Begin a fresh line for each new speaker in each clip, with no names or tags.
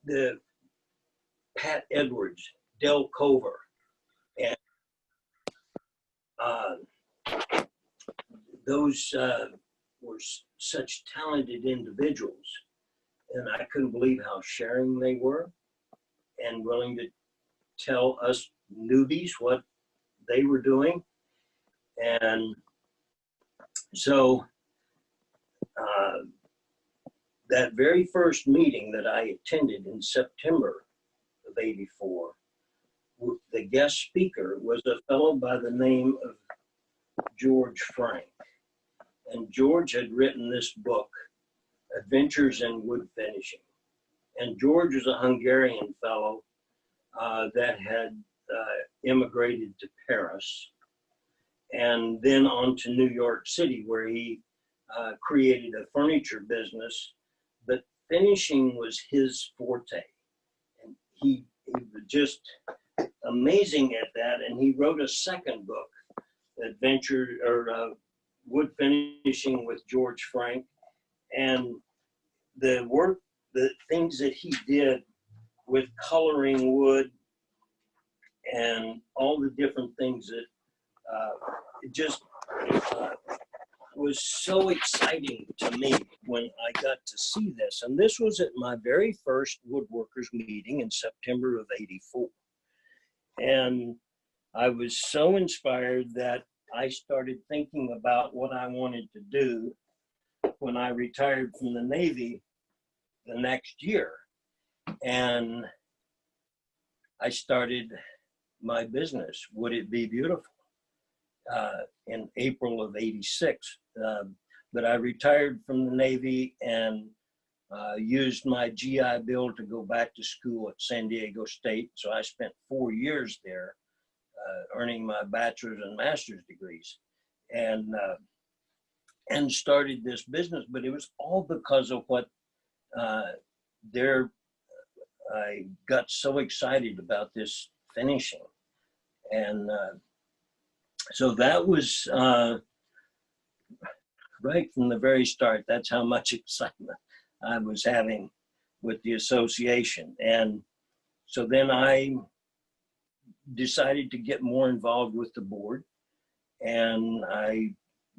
the Pat Edwards, Del Cover, and those were such talented individuals, and I couldn't believe how sharing they were and willing to tell us newbies what they were doing. And so that very first meeting that I attended in September of '84, the guest speaker was a fellow by the name of George Frank. And George had written this book, Adventures in Wood Finishing. And George was a Hungarian fellow that had immigrated to Paris and then on to New York City, where he created a furniture business, but finishing was his forte. And he was just amazing at that. And he wrote a second book, Wood Finishing with George Frank. And the things that he did with coloring wood and all the different things that it just was so exciting to me when I got to see this. And this was at my very first Woodworkers meeting in September of '84. And I was so inspired that I started thinking about what I wanted to do when I retired from the Navy the next year. And I started my business, Would It Be Beautiful, in April of '86. But I retired from the Navy and used my GI Bill to go back to school at San Diego State. So I spent 4 years there, earning my bachelor's and master's degrees, and started this business. But it was all because of what I got so excited about this finishing. And so that was right from the very start. That's how much excitement I was having with the association. And so then I decided to get more involved with the board, and I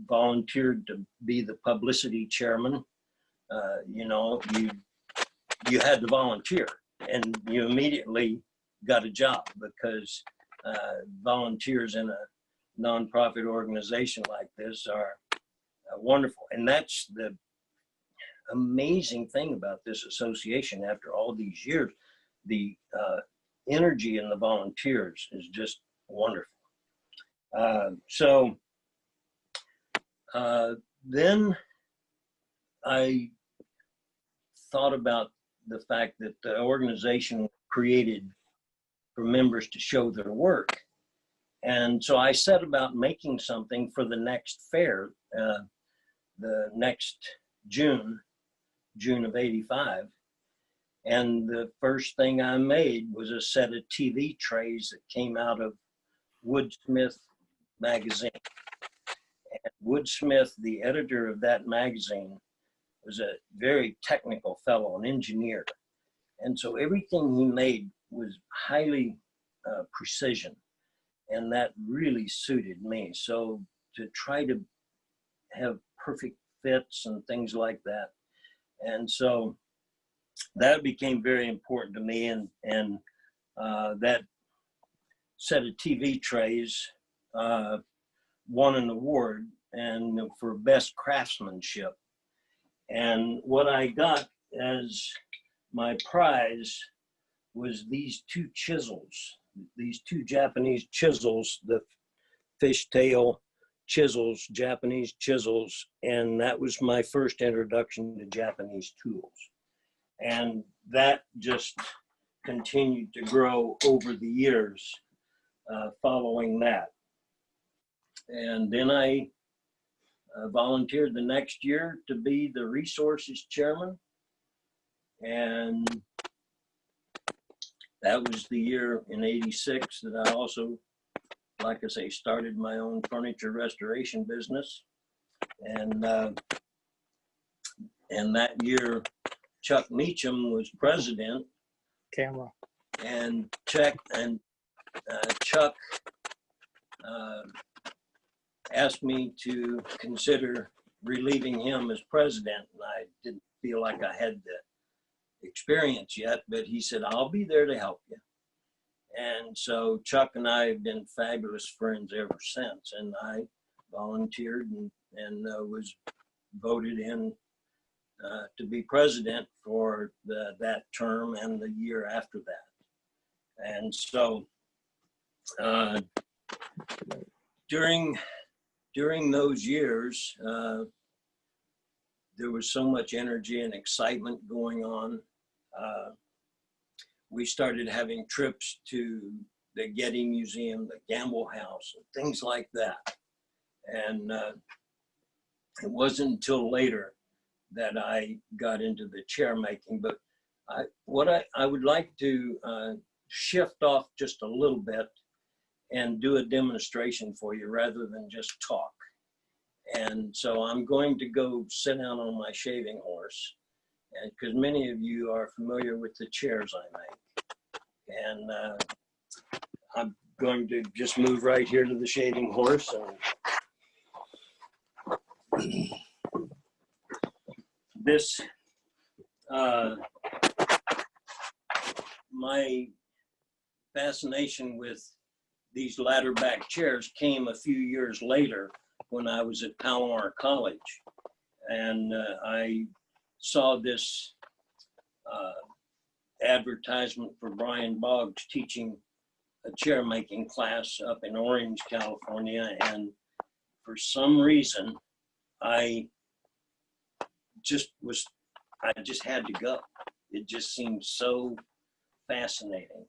volunteered to be the publicity chairman. You know, you had to volunteer, and you immediately got a job, because volunteers in a nonprofit organization like this are wonderful. And that's the amazing thing about this association. After all these years, the energy in the volunteers is just wonderful. So then I thought about the fact that the organization created for members to show their work. And so I set about making something for the next fair, the next June of '85. And the first thing I made was a set of TV trays that came out of Woodsmith magazine. And Woodsmith, the editor of that magazine, was a very technical fellow, an engineer. And so everything he made was highly precision. And that really suited me. So to try to have perfect fits and things like that. And so that became very important to me. And that set of TV trays won an award and for best craftsmanship. And what I got as my prize was these two chisels, these two Japanese chisels, the fishtail chisels, Japanese chisels. And that was my first introduction to Japanese tools. And that just continued to grow over the years following that. And then I volunteered the next year to be the resources chairman. And that was the year in '86 that I also, like I say, started my own furniture restoration business. And that year, Chuck Meacham was president,
camera.
And Chuck asked me to consider relieving him as president. And I didn't feel like I had the experience yet, but he said, I'll be there to help you. And so Chuck and I have been fabulous friends ever since. And I volunteered and was voted in to be president for that term and the year after that. And so during those years, there was so much energy and excitement going on. We started having trips to the Getty Museum, the Gamble House, and things like that. And it wasn't until later that I got into the chair making. But what I would like to shift off just a little bit and do a demonstration for you rather than just talk. And so I'm going to go sit down on my shaving horse, and because many of you are familiar with the chairs I make. And I'm going to just move right here to the shaving horse. And this, my fascination with these ladderback chairs came a few years later when I was at Palomar College. And I saw this advertisement for Brian Boggs teaching a chair making class up in Orange, California. And for some reason, I just had to go. It just seemed so fascinating.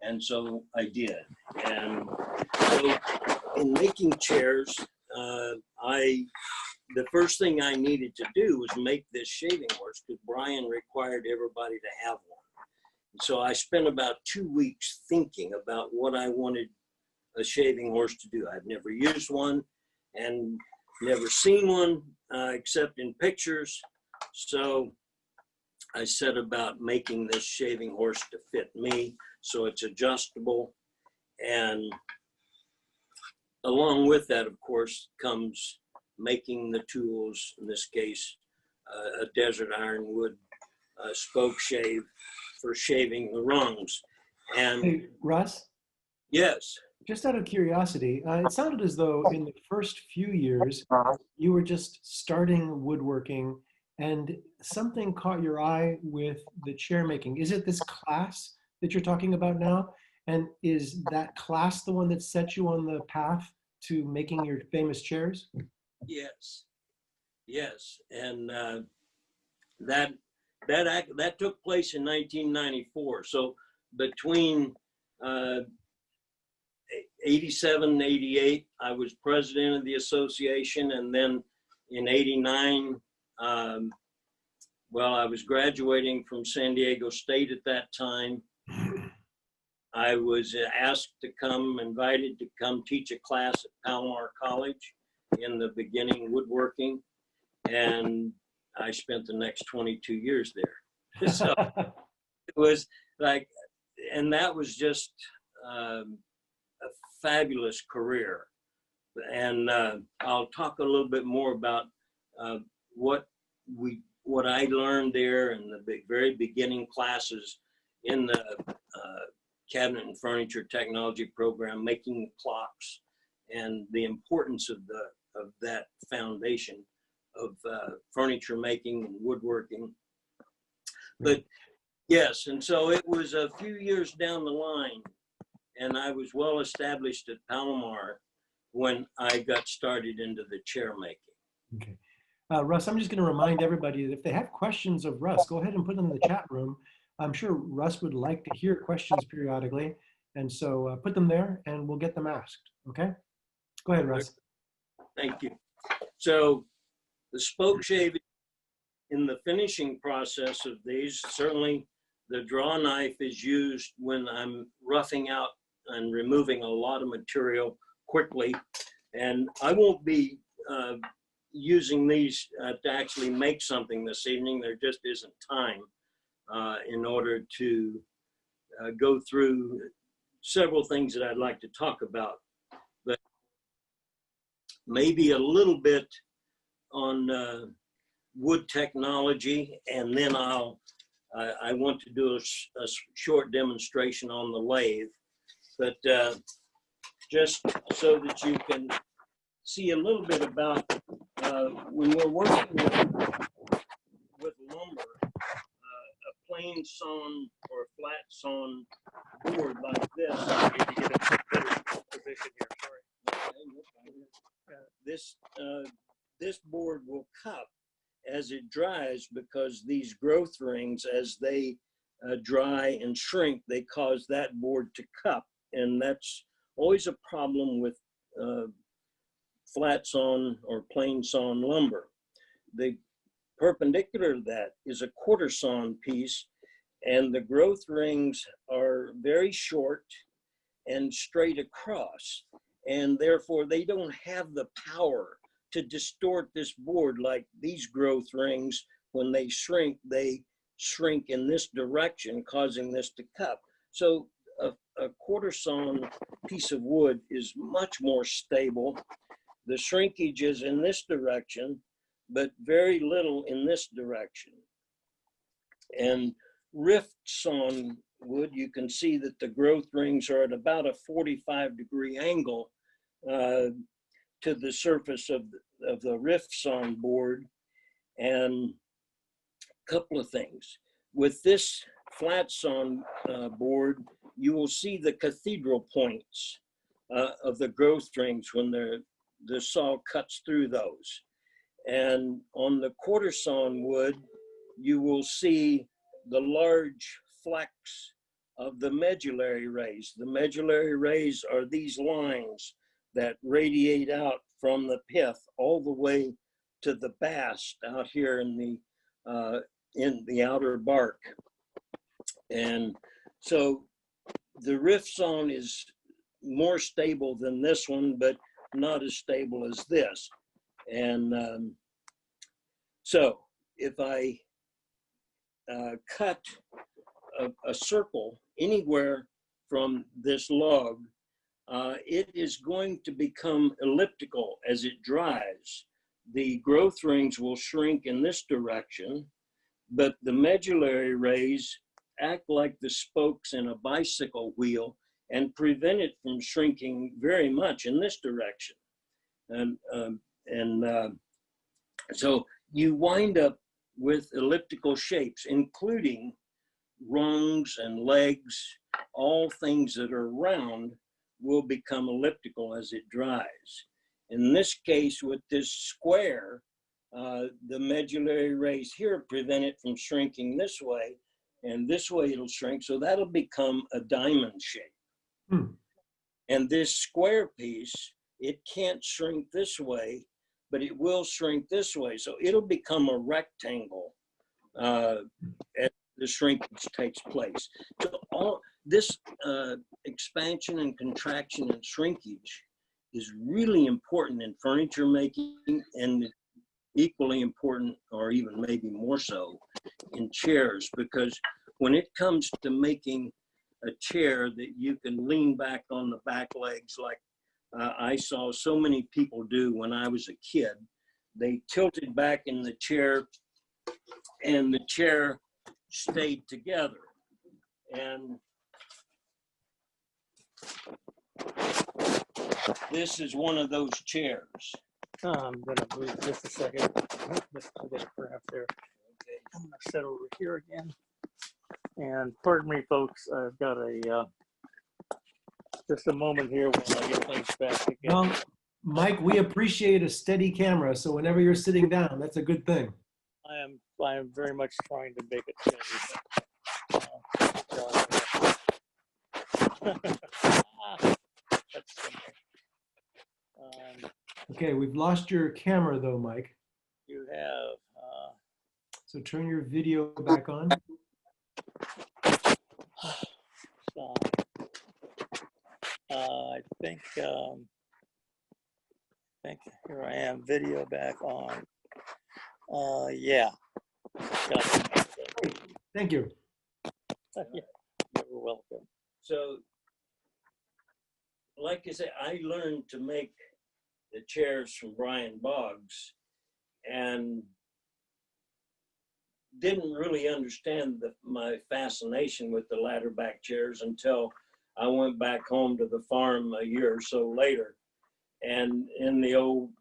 And so I did. And so in making chairs, the first thing I needed to do was make this shaving horse, because Brian required everybody to have one. So I spent about 2 weeks thinking about what I wanted a shaving horse to do. I've never used one and never seen one except in pictures. So I set about making this shaving horse to fit me, so it's adjustable. And along with that, of course, comes making the tools, in this case, a desert ironwood spoke shave for shaving the rungs. And
hey, Russ?
Yes.
Just out of curiosity, it sounded as though in the first few years, you were just starting woodworking and something caught your eye with the chair making. Is it this class that you're talking about now? And is that class the one that set you on the path to making your famous chairs?
Yes. Yes. And that took place in 1994. So between 87 and 88, I was president of the association. And then in 89, well, I was graduating from San Diego State at that time. I was invited to come teach a class at Palomar College in the beginning woodworking. And I spent the next 22 years there. So it was like, and that was just a fabulous career. And I'll talk a little bit more about what I learned there in the very beginning classes in the cabinet and furniture technology program, making clocks, and the importance of that foundation of furniture making and woodworking. But yes, and so it was a few years down the line, and I was well established at Palomar when I got started into the chair making.
Okay. Russ, I'm just going to remind everybody that if they have questions of Russ, go ahead and put them in the chat room. I'm sure Russ would like to hear questions periodically. And so put them there and we'll get them asked. Okay? Go ahead, Russ.
Thank you. So the spoke shaving, in the finishing process of these, certainly the draw knife is used when I'm roughing out and removing a lot of material quickly. And I won't be using these to actually make something this evening. There just isn't time in order to go through several things that I'd like to talk about, but maybe a little bit on wood technology, and then I want to do a short demonstration on the lathe, but just so that you can see a little bit about when we're working with lumber, a plain sawn or flat sawn board like this. I need to get a better position here. Sorry. This board will cup as it dries, because these growth rings, as they dry and shrink, they cause that board to cup, and that's always a problem with flat sawn or plain sawn lumber. The perpendicular to that is a quarter sawn piece, and the growth rings are very short and straight across, and therefore they don't have the power to distort this board like these growth rings. When they shrink in this direction, causing this to cup. So a quarter sawn piece of wood is much more stable. The shrinkage is in this direction, but very little in this direction. And rift sawn wood, you can see that the growth rings are at about a 45-degree angle to the surface of the rift sawn board. And a couple of things. With this flat sawn board, you will see the cathedral points of the growth rings when the saw cuts through those. And on the quarter sawn wood, you will see the large flecks of the medullary rays. The medullary rays are these lines that radiate out from the pith all the way to the bast out here in the outer bark. And so the rift sawn is more stable than this one, but not as stable as this. And so if I cut a circle anywhere from this log, it is going to become elliptical as it dries. The growth rings will shrink in this direction, but the medullary rays act like the spokes in a bicycle wheel and prevent it from shrinking very much in this direction. So you wind up with elliptical shapes, including rungs and legs. All things that are round will become elliptical as it dries. In this case, with this square, the medullary rays here prevent it from shrinking this way, and this way it'll shrink, so that'll become a diamond shape. And this square piece, it can't shrink this way, but it will shrink this way, so it'll become a rectangle as the shrinkage takes place. So all this expansion and contraction and shrinkage is really important in furniture making, and equally important, or even maybe more so, in chairs, because when it comes to making a chair that you can lean back on the back legs like I saw so many people do when I was a kid, they tilted back in the chair and the chair stayed together. And this is one of those chairs.
I'm gonna move just a second. Just a bit perhaps there. Okay. I'm gonna sit over here again. And pardon me, folks. I've got a just a moment here while I get things back together.
Well, Mike, we appreciate a steady camera, so whenever you're sitting down, that's a good thing.
I am very much trying to make it steady. That's
Okay, we've lost your camera though, Mike.
you have.
So turn your video back on.
So, I think here I am, video back on. Yeah. Got it.
Thank you.
Yeah. You're welcome.
So, like I said, I learned to make the chairs from Brian Boggs and didn't really understand my fascination with the ladderback chairs until I went back home to the farm a year or so later. And in the old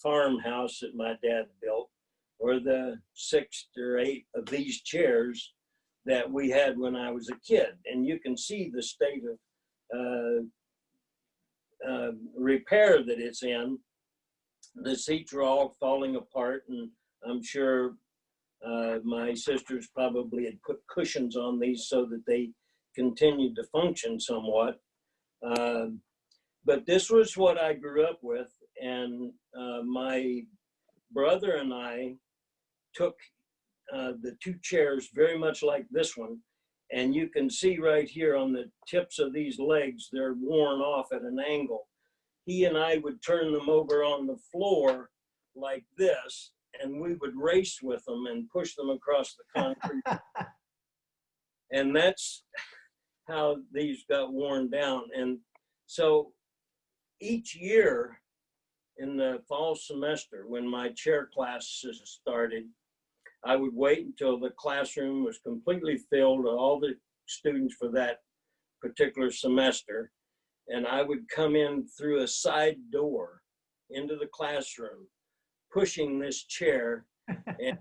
farmhouse that my dad built were the 6 or 8 of these chairs that we had when I was a kid. And you can see the state of repair that it's in. The seats are all falling apart, and I'm sure my sisters probably had put cushions on these so that they continued to function somewhat. But this was what I grew up with, and my brother and I took the 2 chairs very much like this one, and you can see right here on the tips of these legs, they're worn off at an angle. He and I would turn them over on the floor like this, and we would race with them and push them across the concrete. And that's how these got worn down. And so each year in the fall semester, when my chair classes started, I would wait until the classroom was completely filled with all the students for that particular semester. And I would come in through a side door into the classroom, pushing this chair and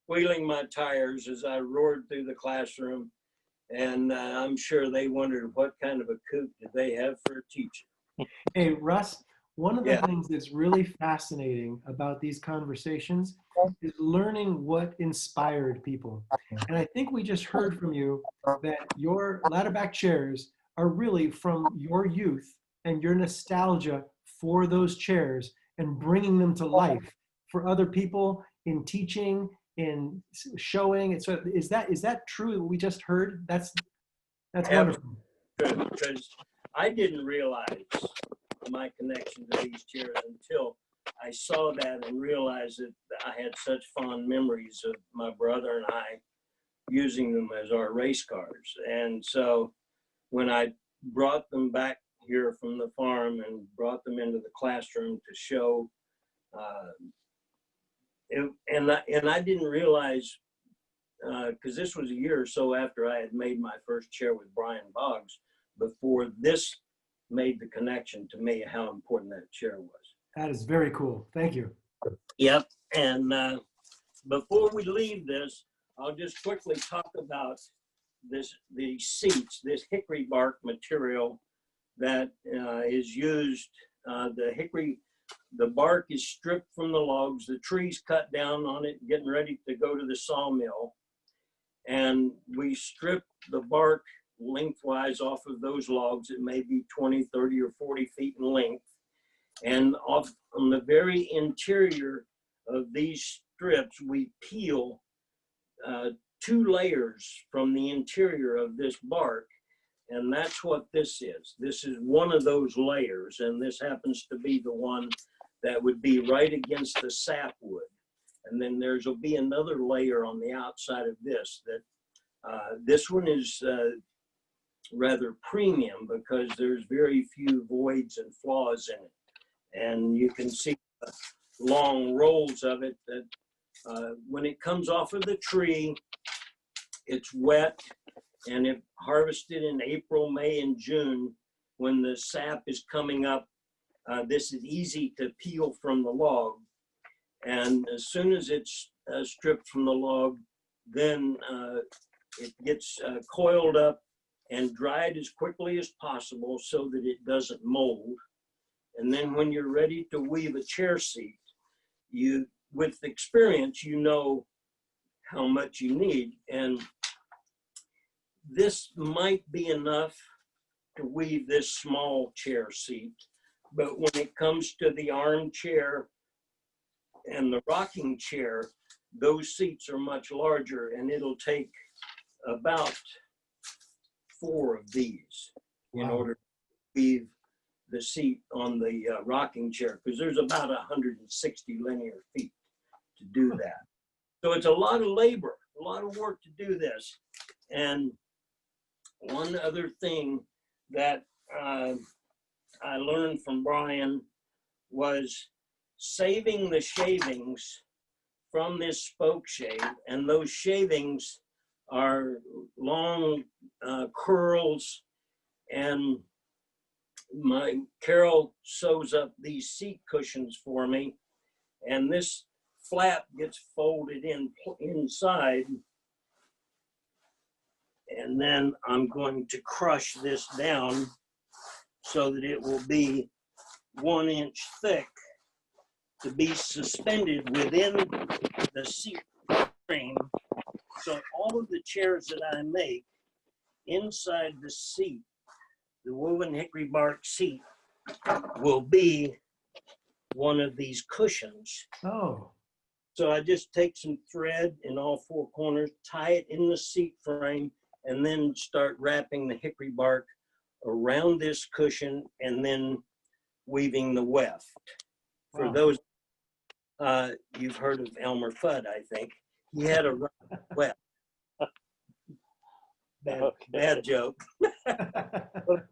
wheeling my tires as I roared through the classroom. And I'm sure they wondered what kind of a coot did they have for a teacher.
Hey, Russ, one of the
Yeah.
things that's really fascinating about these conversations is learning what inspired people. And I think we just heard from you that your ladderback chairs are really from your youth and your nostalgia for those chairs and bringing them to life for other people in teaching, in showing. And so is that true what we just heard? That's wonderful.
Because I didn't realize my connection to these chairs until I saw that and realized that I had such fond memories of my brother and I using them as our race cars. And so when I brought them back here from the farm and brought them into the classroom to show, and I didn't realize, because this was a year or so after I had made my first chair with Brian Boggs, before this made the connection to me how important that chair was.
That is very cool. Thank you.
Yep. And before we leave this, I'll just quickly talk about the seats, this hickory bark material that is used. The bark is stripped from the logs, the trees cut down on it, getting ready to go to the sawmill. And we strip the bark lengthwise off of those logs. It may be 20, 30, or 40 feet in length. And off on the very interior of these strips, we peel 2 layers from the interior of this bark. And that's what this is. This is one of those layers, and this happens to be the one that would be right against the sapwood. And then there'll be another layer on the outside of this. This one is rather premium because there's very few voids and flaws in it. And you can see the long rolls of it that when it comes off of the tree, it's wet, and if harvested in April, May, and June, when the sap is coming up, this is easy to peel from the log. And as soon as it's stripped from the log, then it gets coiled up and dried as quickly as possible so that it doesn't mold. And then when you're ready to weave a chair seat, with experience, you know how much you need. And this might be enough to weave this small chair seat. But when it comes to the armchair and the rocking chair, those seats are much larger, and it'll take about 4 of these in order to weave the seat on the rocking chair, because there's about 160 linear feet to do that. So it's a lot of labor, a lot of work to do this. And one other thing that I learned from Brian was saving the shavings from this spoke shave, and those shavings are long curls, and Carol sews up these seat cushions for me, and this flap gets folded inside, and then I'm going to crush this down so that it will be 1 inch thick to be suspended within the seat frame. So all of the chairs that I make inside the seat, the woven hickory bark seat, will be one of these cushions.
Oh.
So I just take some thread in all four corners, tie it in the seat frame, and then start wrapping the hickory bark around this cushion and then weaving the weft. For those, you've heard of Elmer Fudd, I think. He had a weft. Bad joke.
What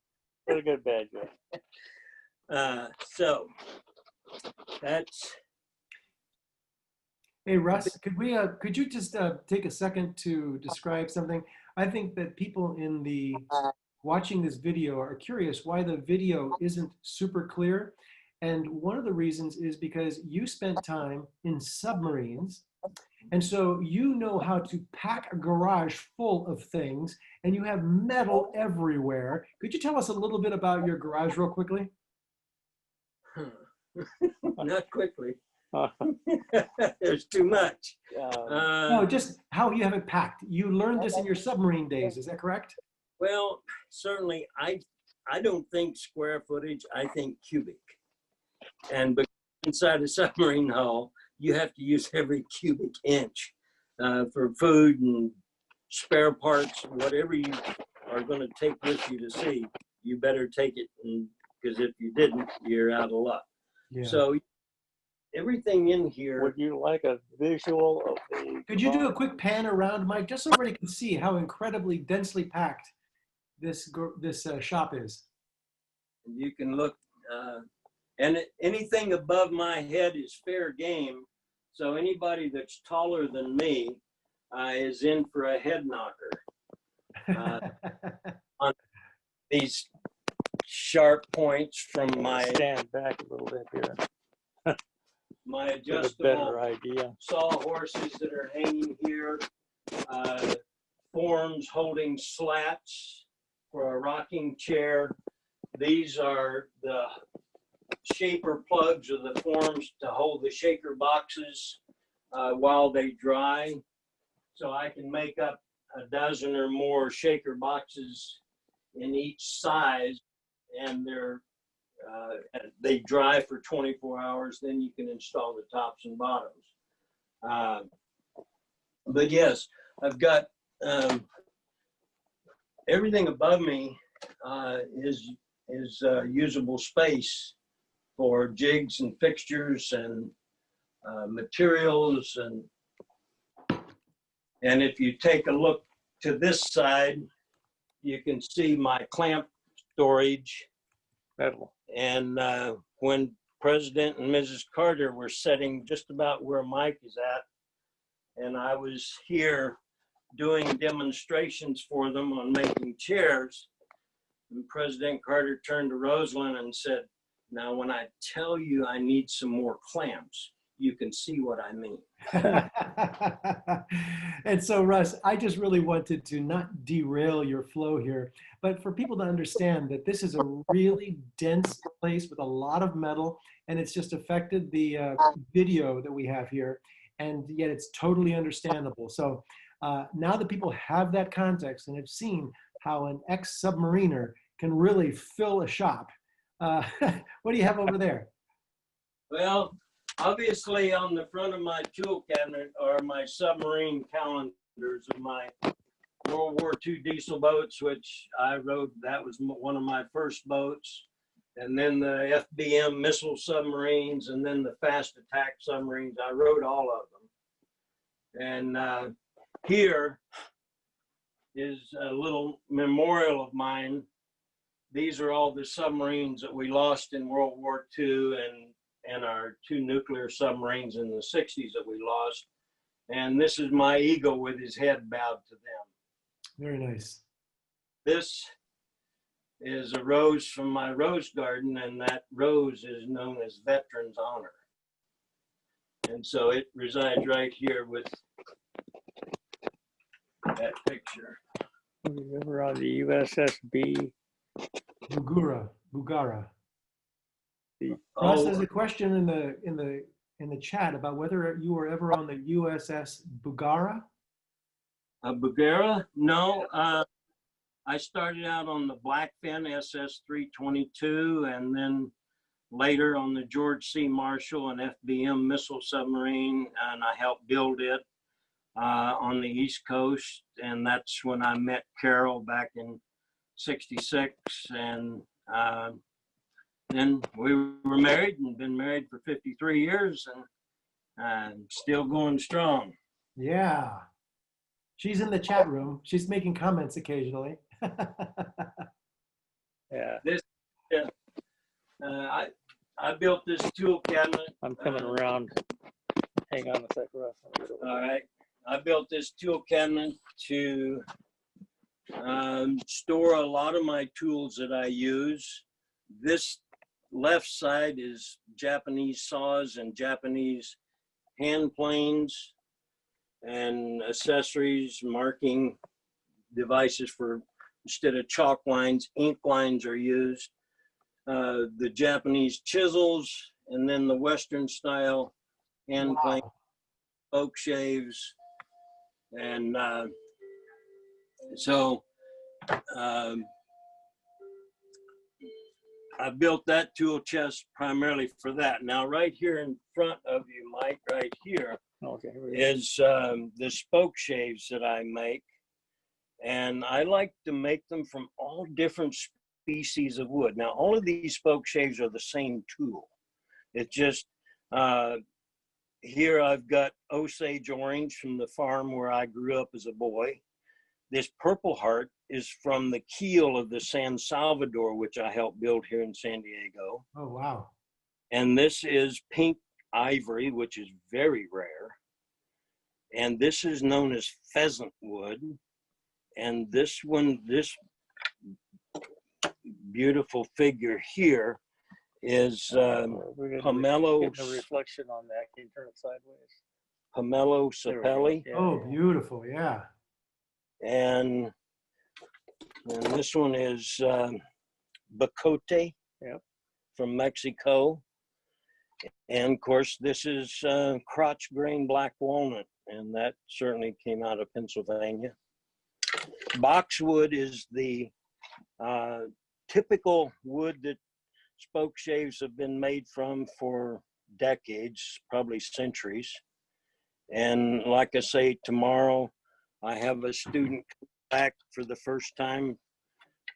a good bad joke.
So that's.
Hey Russ, could you just take a second to describe something? I think that people in the watching this video are curious why the video isn't super clear. And one of the reasons is because you spent time in submarines. And so you know how to pack a garage full of things, and you have metal everywhere. Could you tell us a little bit about your garage real quickly?
Not quickly. There's too much.
No, just how you have it packed. You learned this in your submarine days, is that correct?
Well, certainly I don't think square footage, I think cubic. And but inside a submarine hull, you have to use every cubic inch for food and spare parts, whatever you are going to take with you to sea, you better take it, because if you didn't, you're out of luck. Yeah. So everything in here.
Would you like a visual of the?
Could you do a quick pan around, Mike, just so everybody can see how incredibly densely packed this shop is?
You can look, and anything above my head is fair game. So anybody that's taller than me is in for a head knocker. On these sharp points from my.
Stand back a little bit here.
My adjustable sawhorses that are hanging here, forms holding slats for a rocking chair. These are the shaper plugs or the forms to hold the shaker boxes while they dry. So I can make up a dozen or more shaker boxes in each size, and they dry for 24 hours, then you can install the tops and bottoms. But yes, I've got everything above me is usable space for jigs and fixtures and materials. And if you take a look to this side, you can see my clamp storage.
Metal.
And when President and Mrs. Carter were sitting just about where Mike is at, and I was here doing demonstrations for them on making chairs, and President Carter turned to Rosalind and said, "Now, when I tell you I need some more clamps, you can see what I mean."
And so, Russ, I just really wanted to not derail your flow here, but for people to understand that this is a really dense place with a lot of metal, and it's just affected the video that we have here, and yet it's totally understandable. So now that people have that context and have seen how an ex-submariner can really fill a shop, what do you have over there?
Well, obviously, on the front of my tool cabinet are my submarine calendars of my World War II diesel boats, which I rode. That was one of my first boats. And then the FBM missile submarines, and then the fast attack submarines. I rode all of them. And here is a little memorial of mine. These are all the submarines that we lost in World War II and our 2 nuclear submarines in the 60s that we lost. And this is my eagle with his head bowed to them.
Very nice.
This is a rose from my rose garden, and that rose is known as Veterans Honor. And so it resides right here with that picture.
We were on the USS
Bugara. Ross,
Oh,
there's a question in the chat about whether you were ever on the USS Bugara.
Bulgaria? No, I started out on the Blackfin SS-322, and then later on the George C. Marshall and FBM missile submarine, and I helped build it on the East Coast. And that's when I met Carol back in '66, and then we were married and been married for 53 years and still going strong.
Yeah. She's in the chat room. She's making comments occasionally.
Yeah.
I built this tool cabinet.
I'm coming around. Hang on a sec, Russ.
All right. I built this tool cabinet to store a lot of my tools that I use. This left side is Japanese saws and Japanese hand planes and accessories, marking devices for, instead of chalk lines, ink lines are used. The Japanese chisels, and then the Western style hand plane, spoke shaves. And so I built that tool chest primarily for that. Now, right here in front of you, Mike, right here,
okay,
is the spoke shaves that I make. And I like to make them from all different species of wood. Now, all of these spoke shaves are the same tool. It's just, here I've got Osage orange from the farm where I grew up as a boy. This Purple Heart is from the keel of the San Salvador, which I helped build here in San Diego.
Oh, wow.
And this is Pink Ivory, which is very rare. And this is known as pheasant wood. And this one, this beautiful figure here is Pomelo.
Getting a reflection on that. Can you turn it sideways?
Pomelo
There we go.
sapelli.
Yeah,
Oh,
yeah.
beautiful. Yeah.
And this one is Bacote,
Yep.
from Mexico. And of course, this is crotch grain black walnut, and that certainly came out of Pennsylvania. Boxwood is the typical wood that spoke shaves have been made from for decades, probably centuries. And like I say, tomorrow I have a student come back for the first time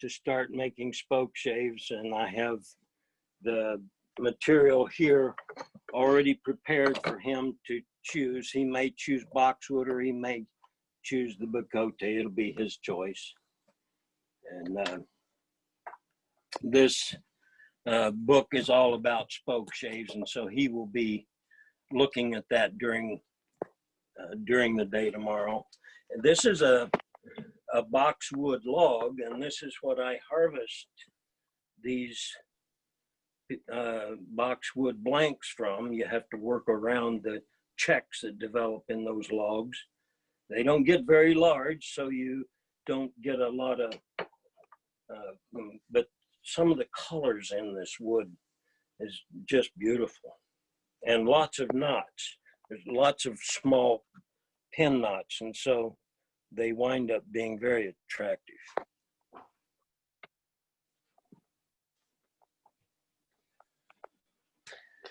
to start making spoke shaves, and I have the material here already prepared for him to choose. He may choose boxwood or he may choose the Bacote. It'll be his choice. And this book is all about spoke shaves, and so he will be looking at that during the day tomorrow. And this is a boxwood log, and this is what I harvest these boxwood blanks from. You have to work around the checks that develop in those logs. They don't get very large, so you don't get a lot of, but some of the colors in this wood is just beautiful. And lots of knots. There's lots of small pin knots, and so they wind up being very attractive.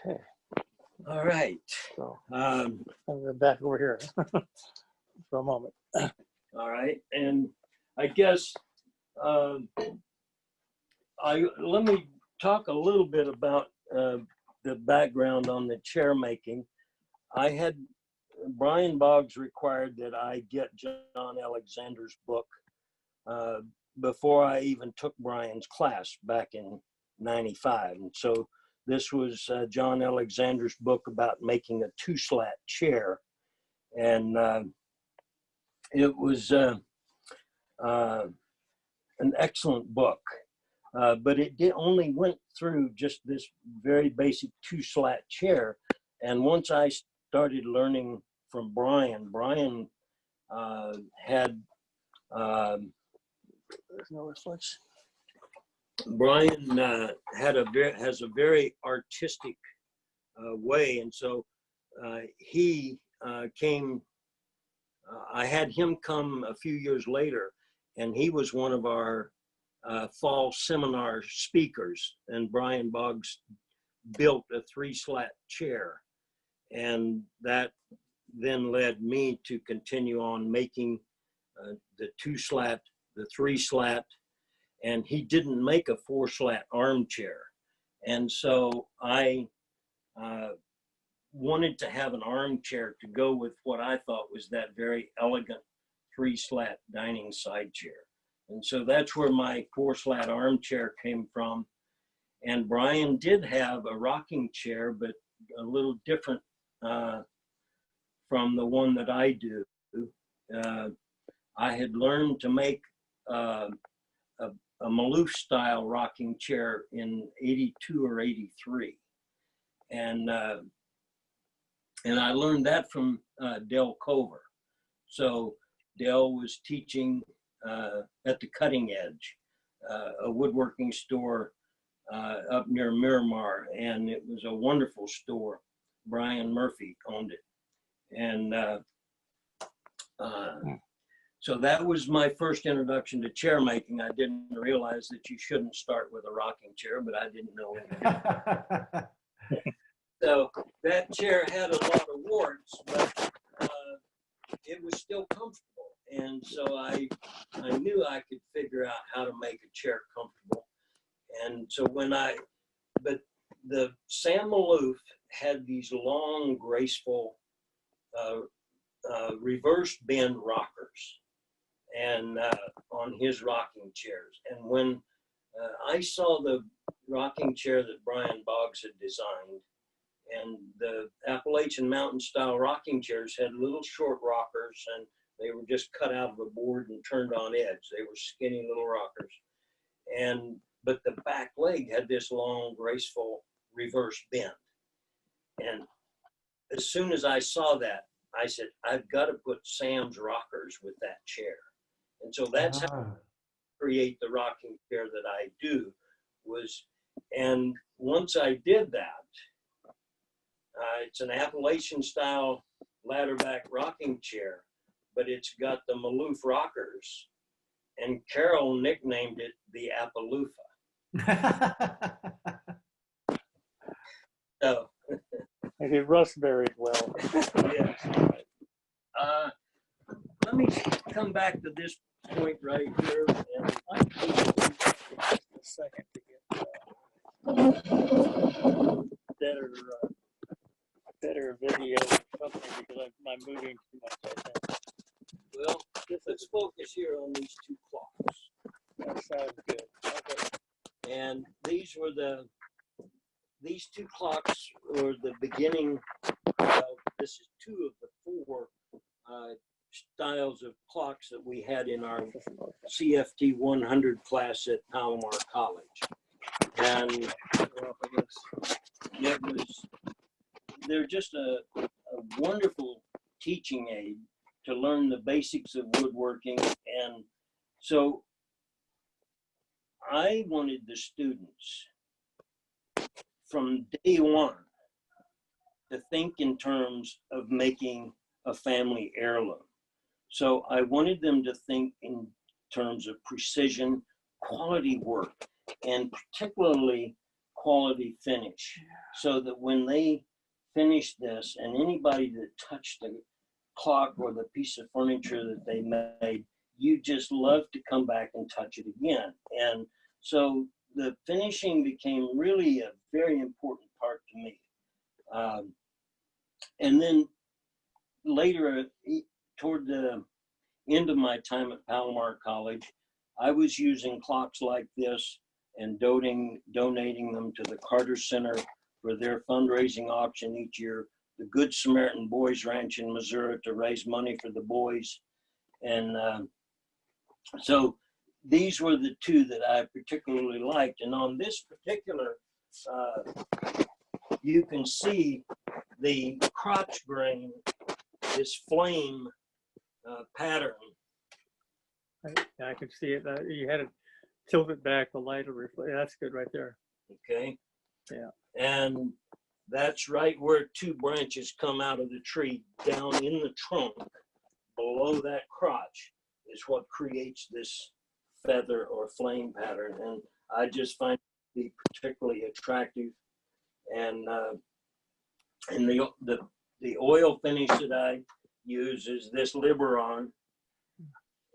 Okay.
All right.
So
Um,
I'm going back over here for a moment.
all right. And I guess let me talk a little bit about the background on the chair making. I had Brian Boggs required that I get John Alexander's book before I even took Brian's class back in '95. And so this was John Alexander's book about making a two-slat chair. And it was an excellent book, but it only went through just this very basic two-slat chair. And once I started learning from Brian, Brian had
There's no reflection.
Brian has a very artistic way, and so he came. I had him come a few years later, and he was one of our fall seminar speakers. And Brian Boggs built a three-slat chair, and that then led me to continue on making the two-slat, the three-slat, and he didn't make a four-slat armchair. And so I wanted to have an armchair to go with what I thought was that very elegant three-slat dining side chair. And so that's where my four-slat armchair came from. And Brian did have a rocking chair, but a little different from the one that I do. I had learned to make a Maloof style rocking chair in '82 or '83. And I learned that from Del Cover. So Del was teaching at the Cutting Edge, a woodworking store up near Miramar, and it was a wonderful store. Brian Murphy owned it. And so that was my first introduction to chair making. I didn't realize that you shouldn't start with a rocking chair, but I didn't know it. So that chair had a lot of warts, but it was still comfortable. And so I knew I could figure out how to make a chair comfortable. And so but the Sam Maloof had these long, graceful, reverse bend rockers and on his rocking chairs. And when I saw the rocking chair that Brian Boggs had designed, and the Appalachian Mountain style rocking chairs had little short rockers, and they were just cut out of a board and turned on edge. They were skinny little rockers. But the back leg had this long, graceful reverse bend. And as soon as I saw that, I said, I've got to put Sam's rockers with that chair. And so that's how I create the rocking chair that I do and once I did that, it's an Appalachian style ladderback rocking chair, but it's got the Maloof rockers, and Carol nicknamed it the Appaloofa. So
I did Russ very well.
yes. Let me come back to this point right here, and I take a second to get better video or something, because I'm moving too much, I think. Well, let's focus here on these two clocks. That sounds good. Okay. And these two clocks were the beginning. This is two of the four styles of clocks that we had in our CFT 100 class at Palomar College. And they're just a wonderful teaching aid to learn the basics of woodworking. And so I wanted the students from day one to think in terms of making a family heirloom. So I wanted them to think in terms of precision, quality work, and particularly quality finish, so that when they finish this, and anybody that touched the clock or the piece of furniture that they made, you just love to come back and touch it again. And so the finishing became really a very important part to me. And then later, toward the end of my time at Palomar College, I was using clocks like this and donating them to the Carter Center for their fundraising auction each year, the Good Samaritan Boys Ranch in Missouri to raise money for the boys. And so these were the two that I particularly liked. And on this particular, you can see the crotch grain, this flame pattern.
I can see it. You had it tilted back, the light will reflect. That's good right there.
Okay.
Yeah.
And that's right where two branches come out of the tree down in the trunk. Below that crotch is what creates this feather or flame pattern. And I just find it to be particularly attractive. And the oil finish that I use is this Liberon.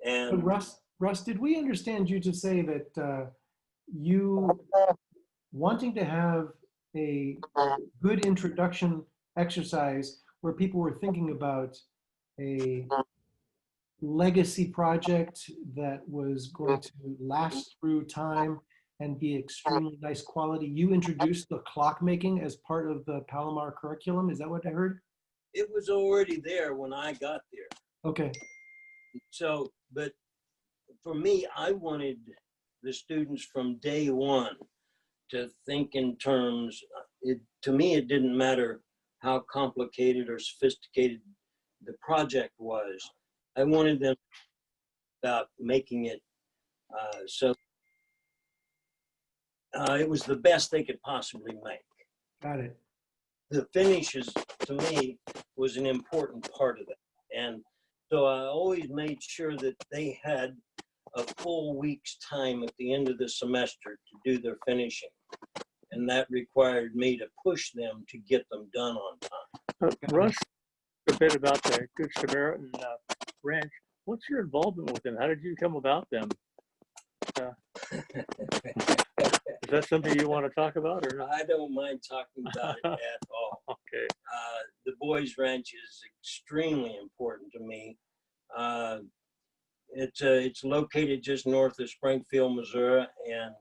And
Russ, did we understand you to say that you wanting to have a good introduction exercise where people were thinking about a legacy project that was going to last through time and be extremely nice quality, you introduced the clock making as part of the Palomar curriculum? Is that what I heard?
it was already there when I got there.
Okay.
So, but for me, I wanted the students from day one to think in terms, to me, it didn't matter how complicated or sophisticated the project was. I wanted them about making it so it was the best they could possibly make.
Got it.
The finishes, to me, was an important part of it. And so I always made sure that they had a full week's time at the end of the semester to do their finishing. And that required me to push them to get them done on time.
Russ, a bit about the Good Samaritan Ranch. What's your involvement with them? How did you come about them? Is that something you want to talk about or not?
I don't mind talking about it at all.
Okay.
The Boys Ranch is extremely important to me. It's located just north of Springfield, Missouri, and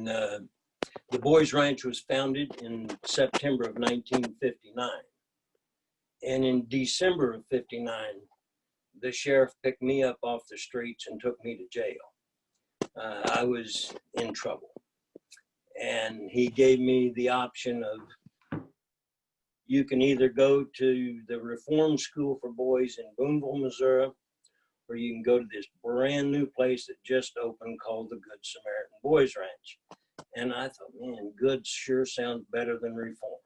the Boys Ranch was founded in September of 1959. And in December of 59, the sheriff picked me up off the streets and took me to jail. I was in trouble. And he gave me the option of, you can either go to the Reform School for Boys in Boonville, Missouri, or you can go to this brand new place that just opened called the Good Samaritan Boys Ranch. And I thought, man, good sure sounds better than Reform.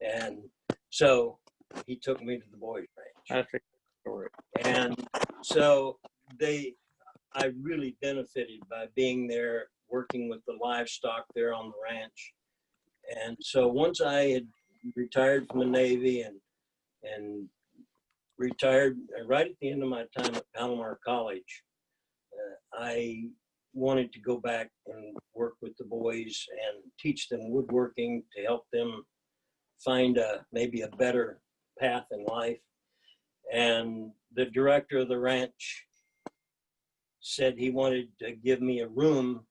And so he took me to the Boys Ranch.
That's a story.
And so I really benefited by being there, working with the livestock there on the ranch. And so once I had retired from the Navy and retired right at the end of my time at Palomar College, I wanted to go back and work with the boys and teach them woodworking to help them find maybe a better path in life. And the director of the ranch said he wanted to give me a room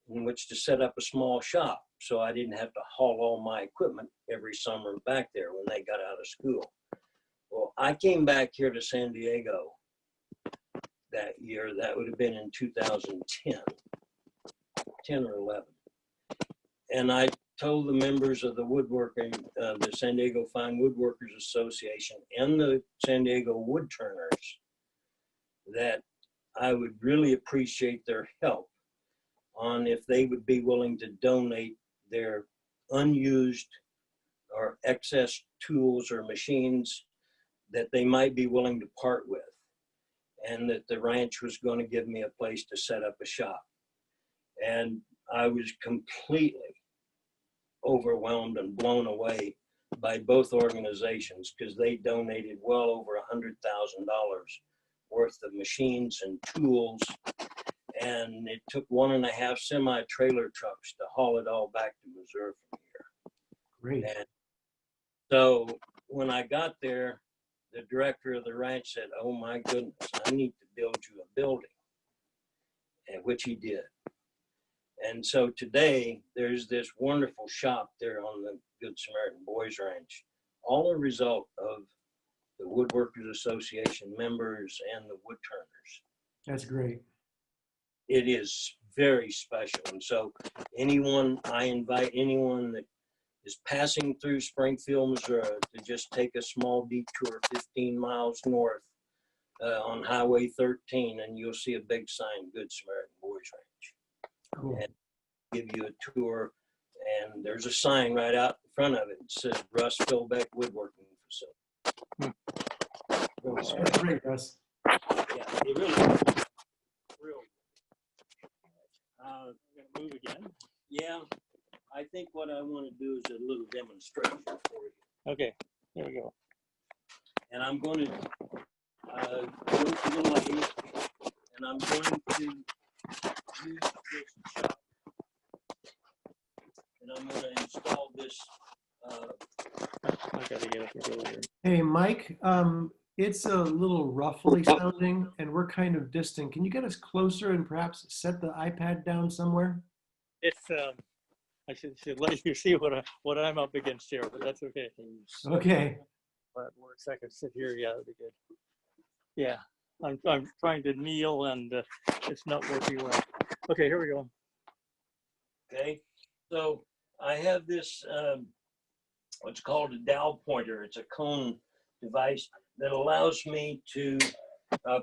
in which to set up a small shop so I didn't have to haul all my equipment every summer back there when they got out of school. Well, I came back here to San Diego that year. That would have been in 2010, 10 or 11. And I told the members of the woodworking, the San Diego Fine Woodworkers Association and the San Diego Wood Turners that I would really appreciate their help on if they would be willing to donate their unused or excess tools or machines that they might be willing to part with, and that the ranch was going to give me a place to set up a shop. And I was completely overwhelmed and blown away by both organizations because they donated well over $100,000 worth of machines and tools. And it took 1.5 semi-trailer trucks to haul it all back to Missouri from here.
Great.
And so when I got there, the director of the ranch said, "Oh my goodness, I need to build you a building," and which he did. And so today there's this wonderful shop there on the Good Samaritan Boys Ranch, all a result of the Woodworkers Association members and the woodturners.
That's great.
It is very special. And so I invite anyone that is passing through Springfield, Missouri to just take a small detour 15 miles north on Highway 13, and you'll see a big sign, Good Samaritan Boys Ranch.
Cool.
And give you a tour, and there's a sign right out in front of it. It says Russ Filbeck Woodworking Facility.
That's great, Russ.
Yeah, it really is. Real.
I'm gonna move again.
Yeah, I think what I want to do is a little demonstration for you.
Okay, there we go.
And I'm going to go to the lathe, and I'm going to use this shop, and I'm going to install this.
I gotta get up and go here.
Hey, Mike, it's a little ruffly sounding and we're kind of distant. Can you get us closer and perhaps set the iPad down somewhere?
It's I should let you see what I'm up against here, but that's okay.
Okay.
But for a second, sit here. Yeah, that'd be good. Yeah, I'm trying to kneel and it's not working well. Okay, here we go.
Okay, so I have this what's called a dowel pointer. It's a cone device that allows me to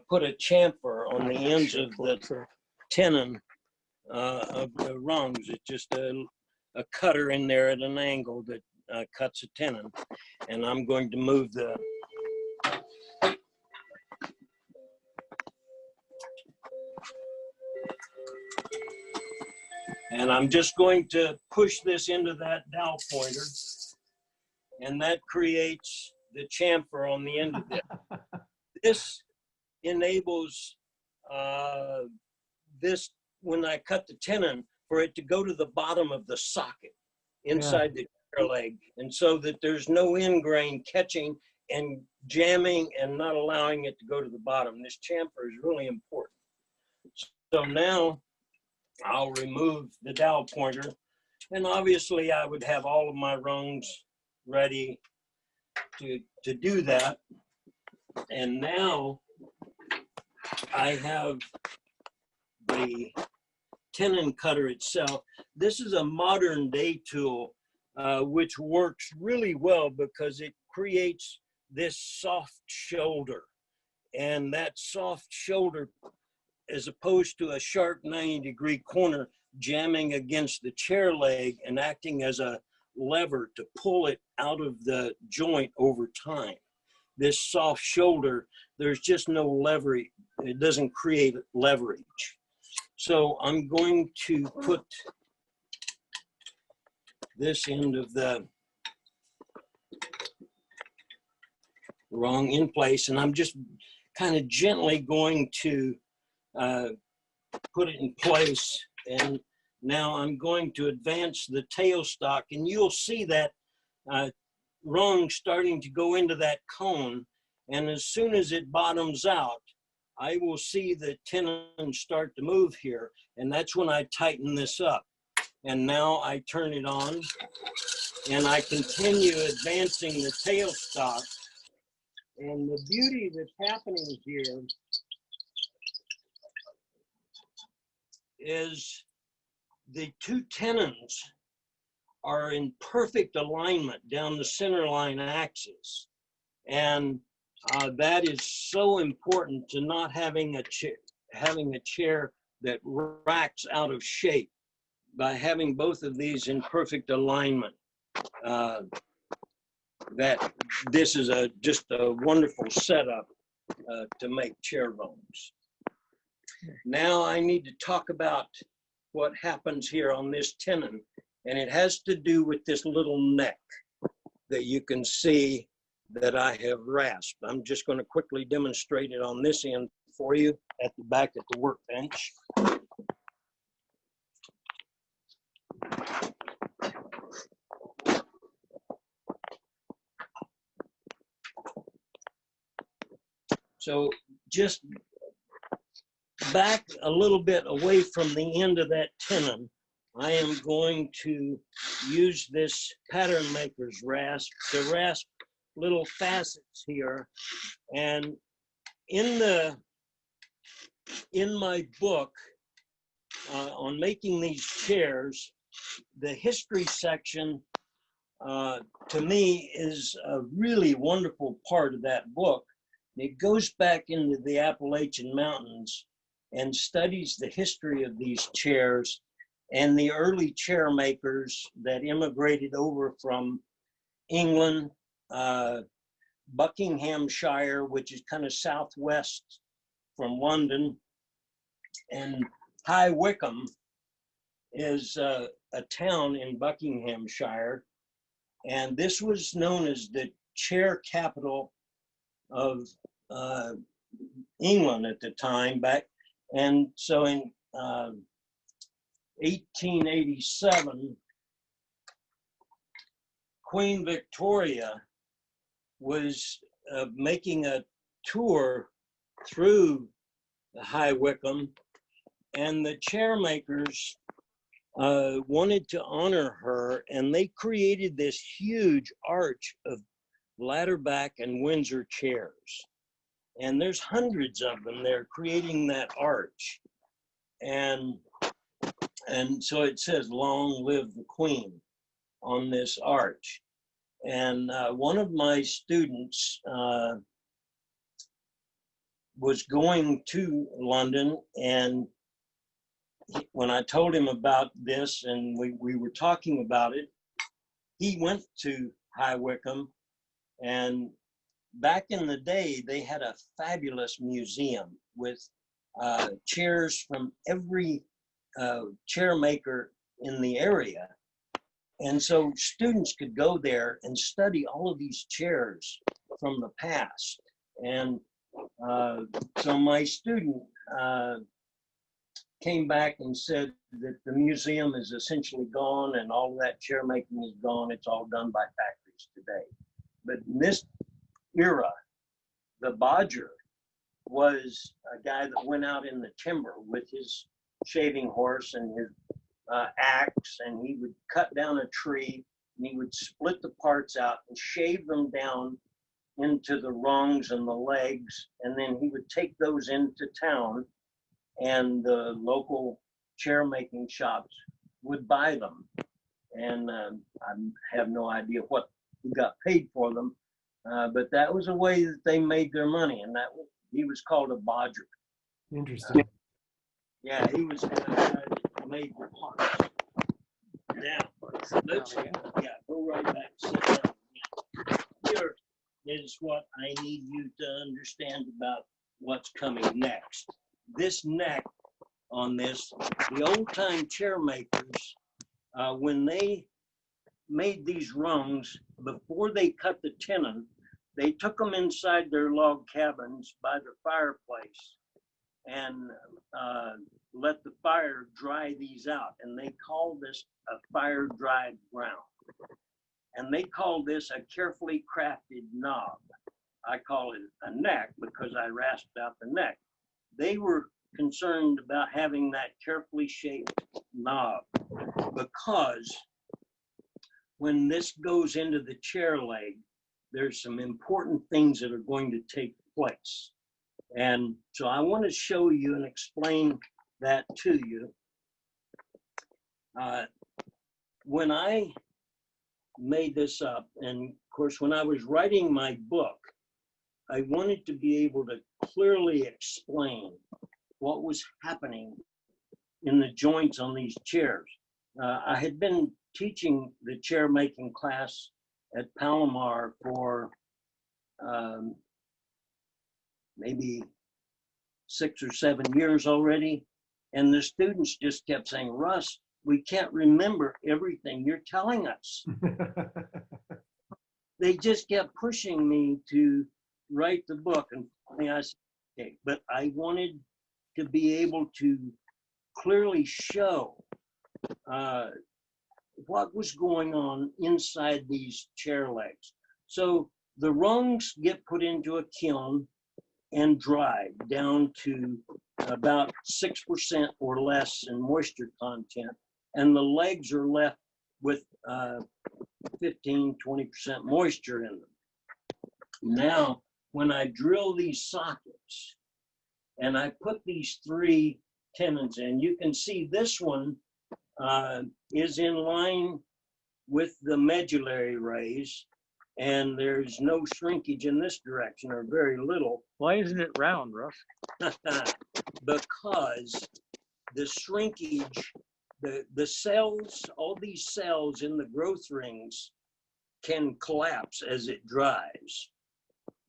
put a chamfer on the ends of the tenon of the rungs. It's just a cutter in there at an angle that cuts a tenon. And I'm going to move the and I'm just going to push this into that dowel pointer, and that creates the chamfer on the end of it. This enables this, when I cut the tenon, for it to go to the bottom of the socket inside the chair leg, and so that there's no end grain catching and jamming and not allowing it to go to the bottom. This chamfer is really important. So now I'll remove the dowel pointer, and obviously I would have all of my rungs ready to do that. And now I have the tenon cutter itself. This is a modern day tool which works really well because it creates this soft shoulder, and that soft shoulder, as opposed to a sharp 90-degree corner jamming against the chair leg and acting as a lever to pull it out of the joint over time. This soft shoulder, there's just no leverage. It doesn't create leverage. So I'm going to put this end of the rung in place, and I'm just kind of gently going to put it in place. And now I'm going to advance the tailstock, and you'll see that rung starting to go into that cone. And as soon as it bottoms out, I will see the tenon start to move here, and that's when I tighten this up. And now I turn it on, and I continue advancing the tailstock. And the beauty that's happening here is the two tenons are in perfect alignment down the center line axis. And that is so important to not having a chair that racks out of shape. By having both of these in perfect alignment, that this is just a wonderful setup to make chair rungs. Now I need to talk about what happens here on this tenon, and it has to do with this little neck that you can see that I have rasped. I'm just going to quickly demonstrate it on this end for you at the back at the workbench. So just back a little bit away from the end of that tenon, I am going to use this pattern maker's rasp to rasp little facets here. And in my book on making these chairs, the history section to me is a really wonderful part of that book. It goes back into the Appalachian Mountains and studies the history of these chairs and the early chair makers that immigrated over from England, Buckinghamshire, which is kind of southwest from London, and High Wycombe is a town in Buckinghamshire. And this was known as the chair capital of England at the time back. And so in 1887, Queen Victoria was making a tour through High Wycombe, and the chair makers wanted to honor her, and they created this huge arch of ladderback and Windsor chairs. And there's hundreds of them. They're creating that arch. And so it says, "Long live the Queen" on this arch. And one of my students was going to London, and when I told him about this and we were talking about it, he went to High Wycombe, and back in the day, they had a fabulous museum with chairs from every chair maker in the area. And so students could go there and study all of these chairs from the past. And so my student came back and said that the museum is essentially gone and all that chair making is gone. It's all done by factories today. But in this era, the bodger was a guy that went out in the timber with his shaving horse and his axe, and he would cut down a tree and he would split the parts out and shave them down into the rungs and the legs, and then he would take those into town, and the local chair making shops would buy them. And I have no idea what he got paid for them, but that was a way that they made their money, and he was called a bodger.
Interesting.
Yeah, he was the guy that made the parts. Now, let's go right back. Sit down. Here is what I need you to understand about what's coming next. This neck on this, the old time chair makers, when they made these rungs, before they cut the tenon, they took them inside their log cabins by the fireplace and let the fire dry these out. And they call this a fire dried ground. And they call this a carefully crafted knob. I call it a neck because I rasped out the neck. They were concerned about having that carefully shaped knob because when this goes into the chair leg, there's some important things that are going to take place. And so I want to show you and explain that to you. When I made this up, and of course, when I was writing my book, I wanted to be able to clearly explain what was happening in the joints on these chairs. I had been teaching the chair making class at Palomar for maybe 6 or 7 years already. And the students just kept saying, "Russ, we can't remember everything you're telling us." They just kept pushing me to write the book. And finally I said, okay, but I wanted to be able to clearly show what was going on inside these chair legs. So the rungs get put into a kiln, and dried down to about 6% or less in moisture content, and the legs are left with 15, 20% moisture in them. Now, when I drill these sockets and I put these 3 tenons in, you can see this one is in line with the medullary rays, and there's no shrinkage in this direction, or very little.
Why isn't it round, Russ?
Because the shrinkage, the cells, all these cells in the growth rings can collapse as it dries.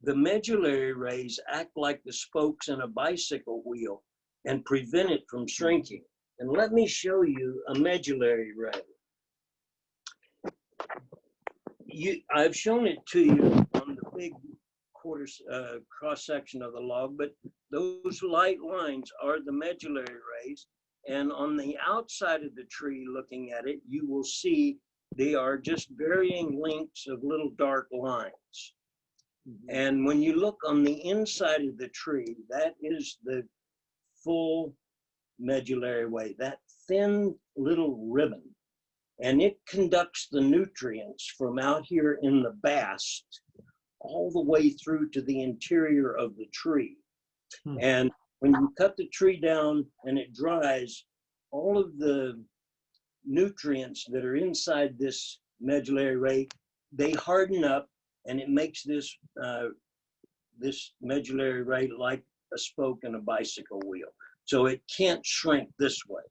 The medullary rays act like the spokes in a bicycle wheel and prevent it from shrinking. And let me show you a medullary ray. I've shown it to you on the big cross section of the log, but those light lines are the medullary rays. And on the outside of the tree, looking at it, you will see they are just varying lengths of little dark lines. And when you look on the inside of the tree, that is the full medullary way, that thin little ribbon. And it conducts the nutrients from out here in the bast all the way through to the interior of the tree. And when you cut the tree down and it dries, all of the nutrients that are inside this medullary ray, they harden up, and it makes this this medullary ray like a spoke in a bicycle wheel. So it can't shrink this way,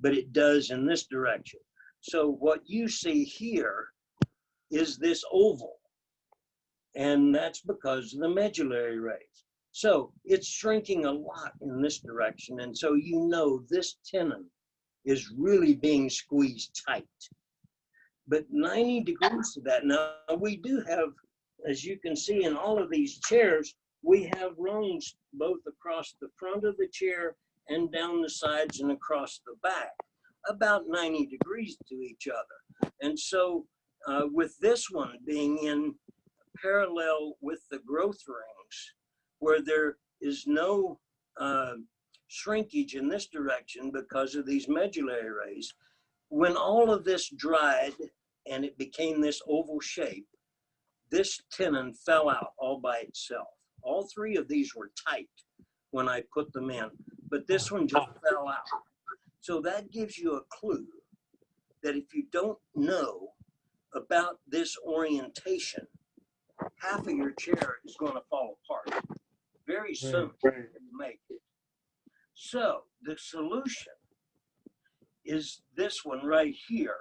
but it does in this direction. So what you see here is this oval, and that's because of the medullary rays. So it's shrinking a lot in this direction, and so you know this tenon is really being squeezed tight. But 90 degrees to that. Now, we do have, as you can see in all of these chairs, we have rungs both across the front of the chair and down the sides and across the back, about 90 degrees to each other. And so with this one being in parallel with the growth rings, where there is no shrinkage in this direction because of these medullary rays, when all of this dried and it became this oval shape, this tenon fell out all by itself. All 3 of these were tight when I put them in, but this one just fell out. So that gives you a clue that if you don't know about this orientation, half of your chair is going to fall apart very soon if you make it. So the solution is this one right here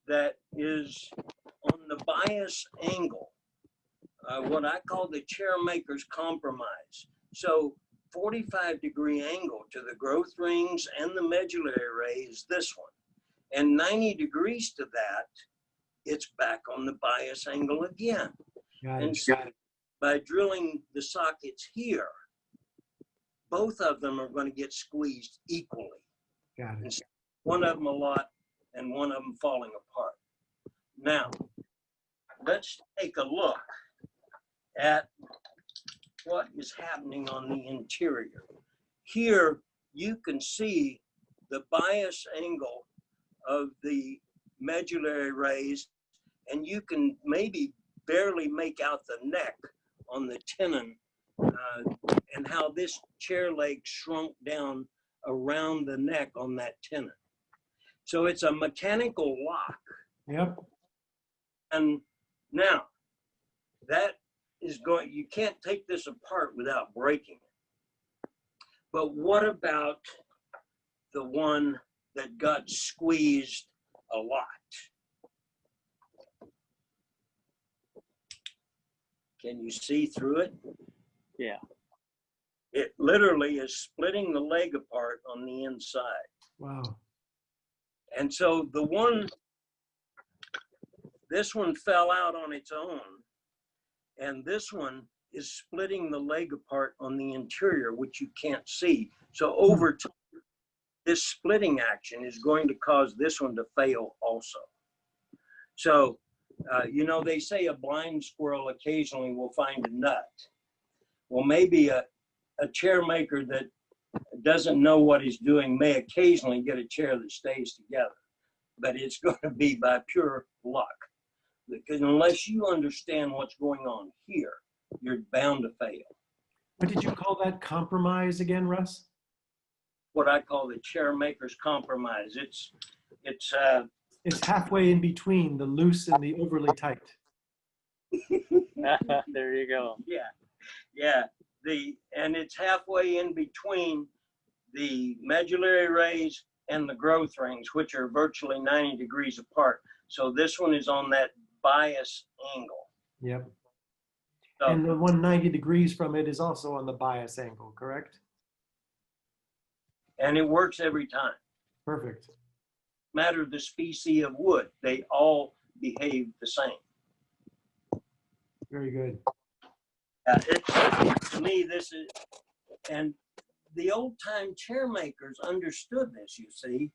that is on the bias angle, what I call the Chairmakers Compromise. So 45-degree angle to the growth rings and the medullary ray is this one. And 90 degrees to that, it's back on the bias angle again. And so by drilling the sockets here, both of them are going to get squeezed equally.
Got it.
One of them a lot and one of them falling apart. Now, let's take a look at what is happening on the interior. Here, you can see the bias angle of the medullary rays, and you can maybe barely make out the neck on the tenon and how this chair leg shrunk down around the neck on that tenon. So it's a mechanical lock.
Yep.
And now that is going, you can't take this apart without breaking it. But what about the one that got squeezed a lot? Can you see through it?
Yeah.
It literally is splitting the leg apart on the inside.
Wow.
And so the one, this one fell out on its own, and this one is splitting the leg apart on the interior, which you can't see. So over time, this splitting action is going to cause this one to fail also. So, you know, they say a blind squirrel occasionally will find a nut. Well, maybe a chair maker that doesn't know what he's doing may occasionally get a chair that stays together, but it's going to be by pure luck. Because unless you understand what's going on here, you're bound to fail.
What did you call that compromise again, Russ?
What I call the Chairmakers Compromise. It's
It's halfway in between the loose and the overly tight.
There you go.
yeah. And it's halfway in between the medullary raise and the growth rings, which are virtually 90 degrees apart. So this one is on that bias angle.
Yep.
So,
And the 190 degrees from it is also on the bias angle, correct?
and it works every time.
Perfect.
Matter the species of wood, they all behave the same.
Very good.
To me, this is, and the old time chair makers understood this, you see.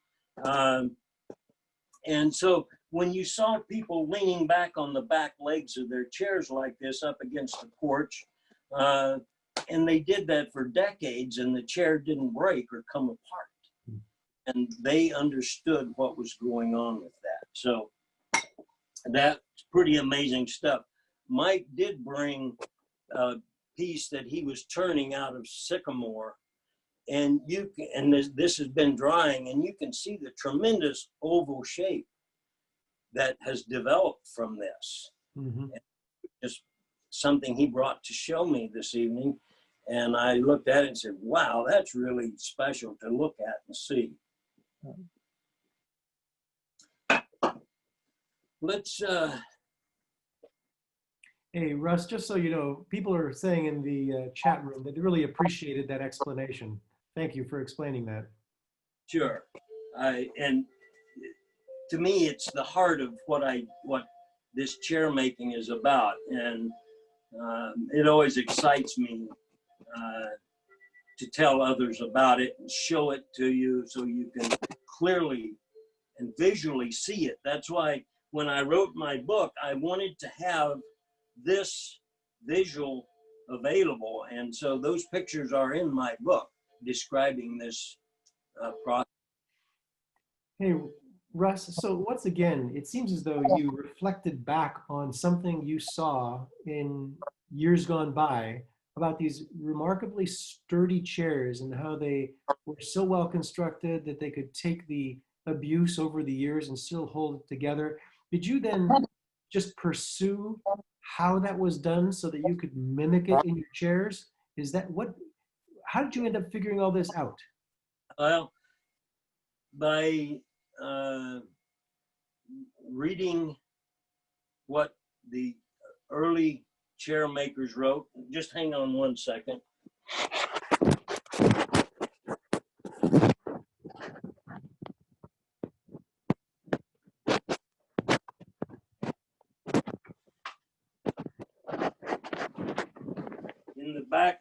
And so when you saw people leaning back on the back legs of their chairs like this up against the porch, and they did that for decades and the chair didn't break or come apart. And they understood what was going on with that. So that's pretty amazing stuff. Mike did bring a piece that he was turning out of sycamore, and this has been drying, and you can see the tremendous oval shape that has developed from this.
Mm-hmm.
Just something he brought to show me this evening, and I looked at it and said, wow, that's really special to look at and see. Let's
Hey, Russ, just so you know, people are saying in the chat room that they really appreciated that explanation. Thank you for explaining that.
Sure. And to me, it's the heart of what this chair making is about. And it always excites me to tell others about it and show it to you so you can clearly and visually see it. That's why when I wrote my book, I wanted to have this visual available. And so those pictures are in my book describing this process.
Hey, Russ, so once again, it seems as though you reflected back on something you saw in years gone by about these remarkably sturdy chairs and how they were so well constructed that they could take the abuse over the years and still hold it together. Did you then just pursue how that was done so that you could mimic it in your chairs? Is that how did you end up figuring all this out?
Well, by reading what the early chair makers wrote. Just hang on one second. In the back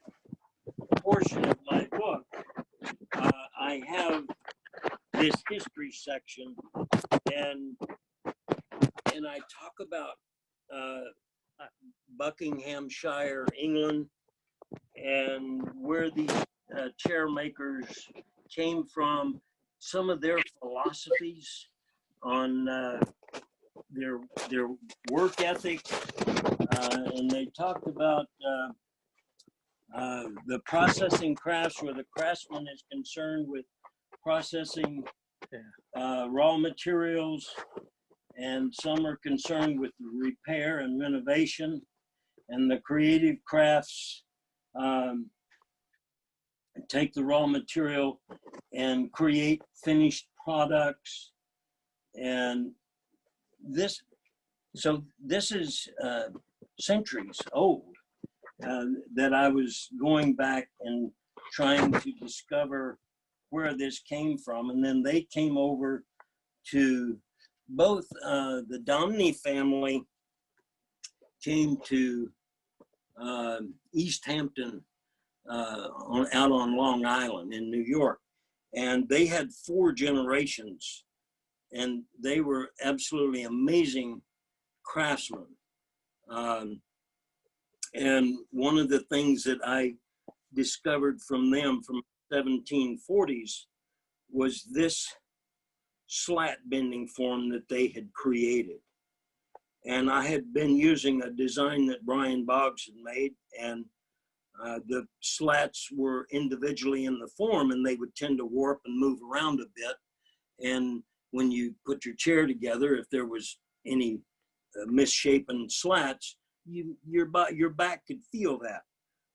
portion of my book, I have this history section, and I talk about Buckinghamshire, England, and where these chair makers came from, some of their philosophies on their work ethic, and they talked about the processing crafts, where the craftsman is concerned with processing raw materials, and some are concerned with repair and renovation, and the creative crafts take the raw material and create finished products. And this is centuries old, that I was going back and trying to discover where this came from. And then they came over to both the Domney family came to East Hampton out on Long Island in New York. And they had 4 generations, and they were absolutely amazing craftsmen. And one of the things that I discovered from them from 1740s was this slat bending form that they had created. And I had been using a design that Brian Boggs had made, and the slats were individually in the form, and they would tend to warp and move around a bit. And when you put your chair together, if there was any misshapen slats, your back could feel that.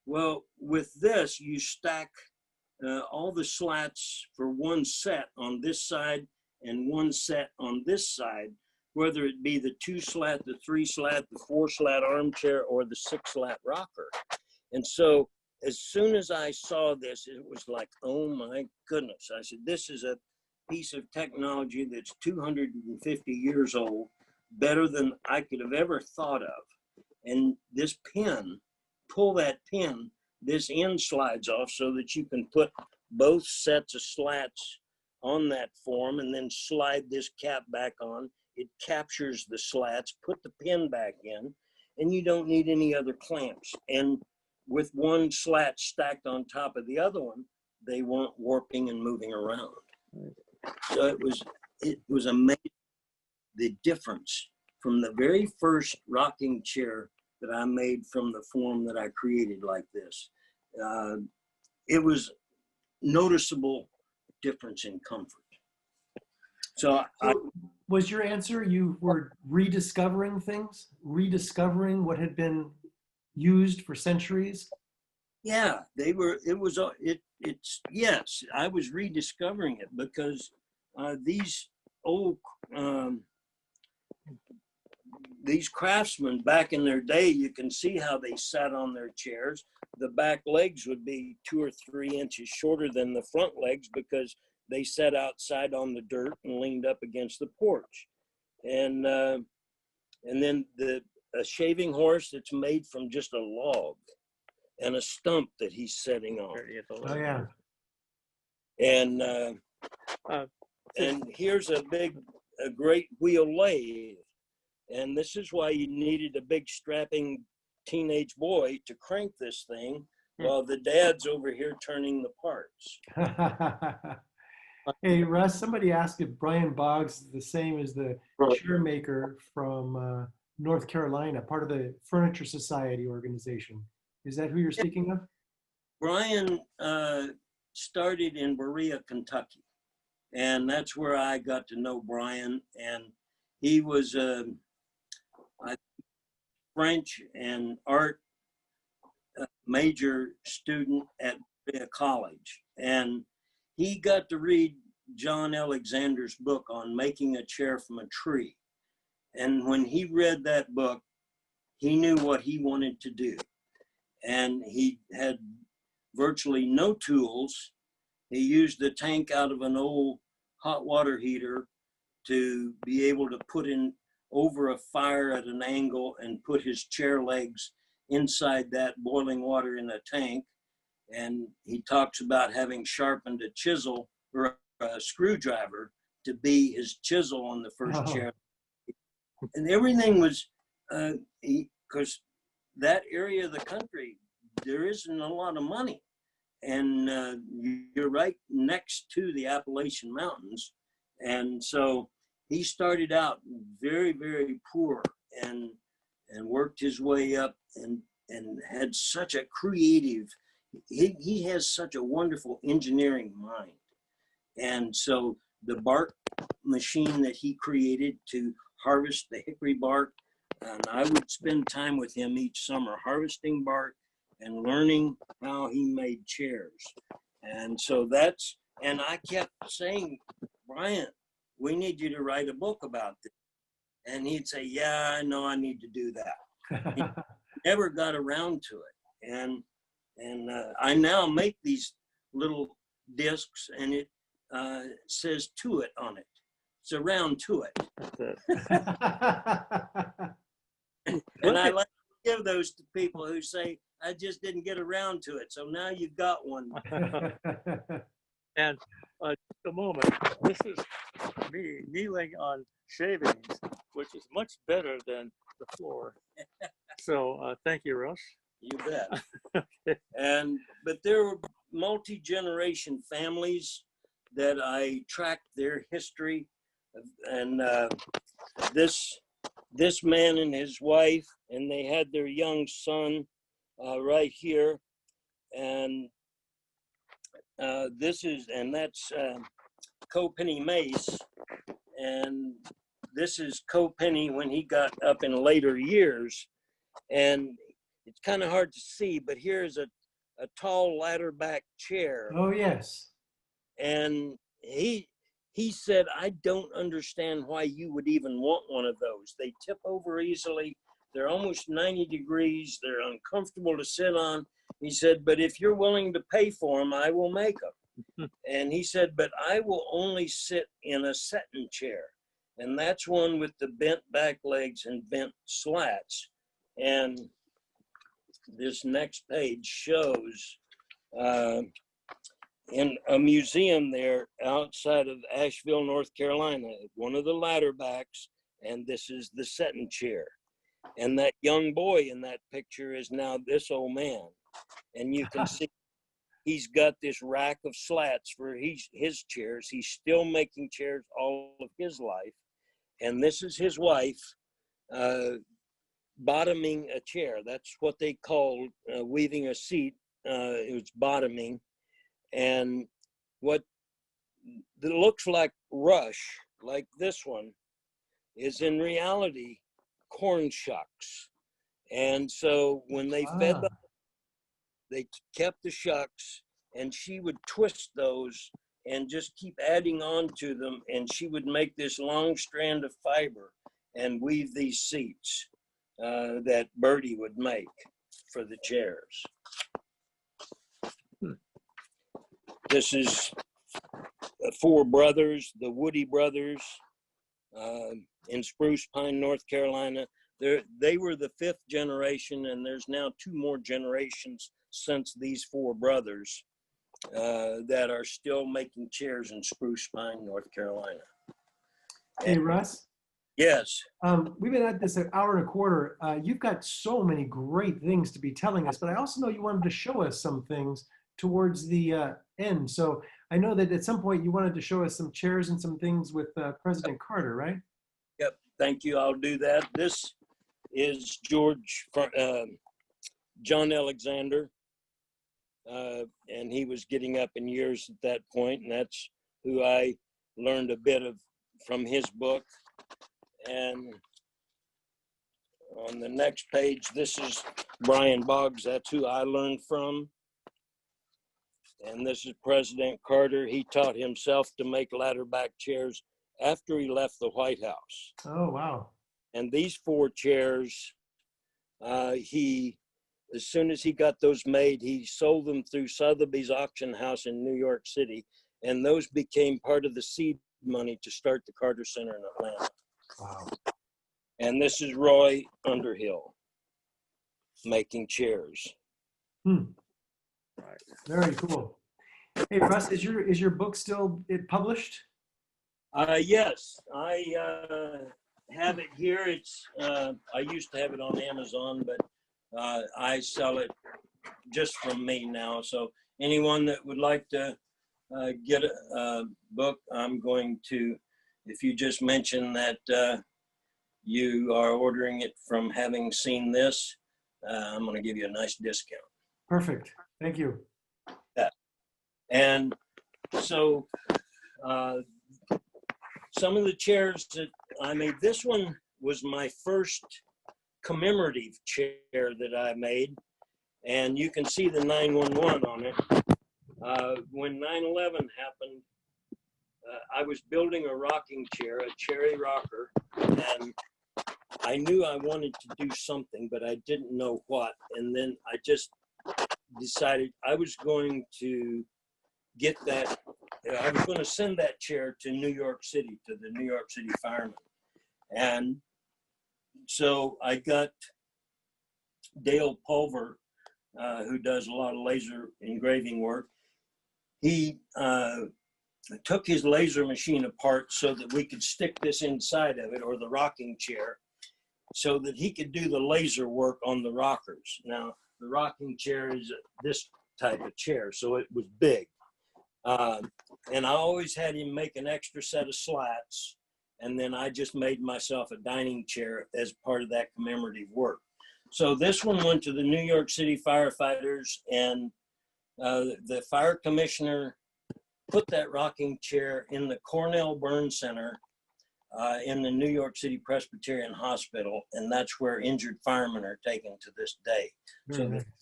Well, with this, you stack all the slats for one set on this side and one set on this side, whether it be the 2-slat, the 3-slat, the 4-slat armchair, or the 6-slat rocker. And so as soon as I saw this, it was like, oh my goodness. I said, this is a piece of technology that's 250 years old, better than I could have ever thought of. And this pin, pull that pin, this end slides off so that you can put both sets of slats on that form and then slide this cap back on. It captures the slats, put the pin back in, and you don't need any other clamps. And with one slat stacked on top of the other one, they weren't warping and moving around. So it was amazing, the difference from the very first rocking chair that I made from the form that I created like this. It was noticeable difference in comfort. So
was your answer you were rediscovering things, rediscovering what had been used for centuries?
Yeah, yes, I was rediscovering it because these old, these craftsmen back in their day, you can see how they sat on their chairs. The back legs would be 2 or 3 inches shorter than the front legs because they sat outside on the dirt and leaned up against the porch. And then a shaving horse that's made from just a log and a stump that he's sitting on.
Oh yeah.
And here's a great wheel lathe. And this is why you needed a big strapping teenage boy to crank this thing while the dad's over here turning the parts.
Hey, Russ, somebody asked if Brian Boggs is the same as the chair maker from North Carolina, part of the Furniture Society organization. Is that who you're speaking of?
Brian started in Berea, Kentucky. And that's where I got to know Brian. And he was a French and art major student at Berea College. And he got to read John Alexander's book on making a chair from a tree. And when he read that book, he knew what he wanted to do. And he had virtually no tools. He used the tank out of an old hot water heater to be able to put in over a fire at an angle and put his chair legs inside that boiling water in a tank. And he talks about having sharpened a chisel or a screwdriver to be his chisel on the first chair. And everything was, because that area of the country, there isn't a lot of money. And you're right next to the Appalachian Mountains. And so he started out very, very poor and worked his way up and had such a creative, he has such a wonderful engineering mind. And so the bark machine that he created to harvest the hickory bark, and I would spend time with him each summer harvesting bark and learning how he made chairs. And so and I kept saying, Brian, we need you to write a book about this. And he'd say, yeah, I know I need to do that. He never got around to it. And I now make these little discs and it says "to it" on it. It's a round to it. And I like to give those to people who say, I just didn't get around to it. So now you've got one.
And just a moment, this is me kneeling on shavings, which is much better than the floor. So thank you, Russ.
You bet. But there were multi-generation families that I tracked their history, and this man and his wife, and they had their young son right here, and that's Copenny Mace, and this is Copenny when he got up in later years, and it's kind of hard to see, but here's a tall ladderback chair.
Oh, yes.
And he said, I don't understand why you would even want one of those. They tip over easily. They're almost 90 degrees. They're uncomfortable to sit on. He said, but if you're willing to pay for them, I will make them. And he said, but I will only sit in a setting chair. And that's one with the bent back legs and bent slats. And this next page shows in a museum there outside of Asheville, North Carolina, one of the ladderbacks, and this is the setting chair. And that young boy in that picture is now this old man. And you can see he's got this rack of slats for his chairs. He's still making chairs all of his life. And this is his wife bottoming a chair. That's what they call weaving a seat. It was bottoming. And what looks like rush, like this one, is in reality corn shucks. And so when they fed them, they kept the shucks, and she would twist those and just keep adding on to them, and she would make this long strand of fiber and weave these seats that Bertie would make for the chairs. This is four brothers, the Woody brothers, in Spruce Pine, North Carolina. They were the fifth generation, and there's now two more generations since these four brothers that are still making chairs in Spruce Pine, North Carolina.
Hey, Russ?
Yes.
We've been at this an hour and a quarter. You've got so many great things to be telling us, but I also know you wanted to show us some things towards the end. So I know that at some point you wanted to show us some chairs and some things with President Carter, right?
Yep, thank you. I'll do that. This is John Alexander, and he was getting up in years at that point, and that's who I learned a bit of from his book. And on the next page, this is Brian Boggs. That's who I learned from. And this is President Carter. He taught himself to make ladderback chairs after he left the White House.
Oh, wow.
And these four chairs, as soon as he got those made, he sold them through Sotheby's auction house in New York City. And those became part of the seed money to start the Carter Center in Atlanta.
Wow.
And this is Roy Underhill making chairs.
Very cool. Hey, Russ, is your book still published?
Yes, I have it here. It's I used to have it on Amazon, but I sell it just from me now. So anyone that would like to get a book, I'm going to, if you just mention that you are ordering it from having seen this, I'm going to give you a nice discount.
Perfect. Thank you.
Yeah. And so some of the chairs that I made, this one was my first commemorative chair that I made. And you can see the 911 on it. When 9/11 happened, I was building a rocking chair, a cherry rocker, and I knew I wanted to do something, but I didn't know what. And then I just decided I was going to get that. I was going to send that chair to New York City, to the New York City firemen. And so I got Dale Pulver, who does a lot of laser engraving work. He took his laser machine apart so that we could stick this inside of it, or the rocking chair, so that he could do the laser work on the rockers. Now, the rocking chair is this type of chair, so it was big. And I always had him make an extra set of slats, and then I just made myself a dining chair as part of that commemorative work. So this one went to the New York City firefighters, and the fire commissioner put that rocking chair in the Cornell Burn Center in the New York City Presbyterian Hospital, and that's where injured firemen are taken to this day.
Very
So
nice.
they're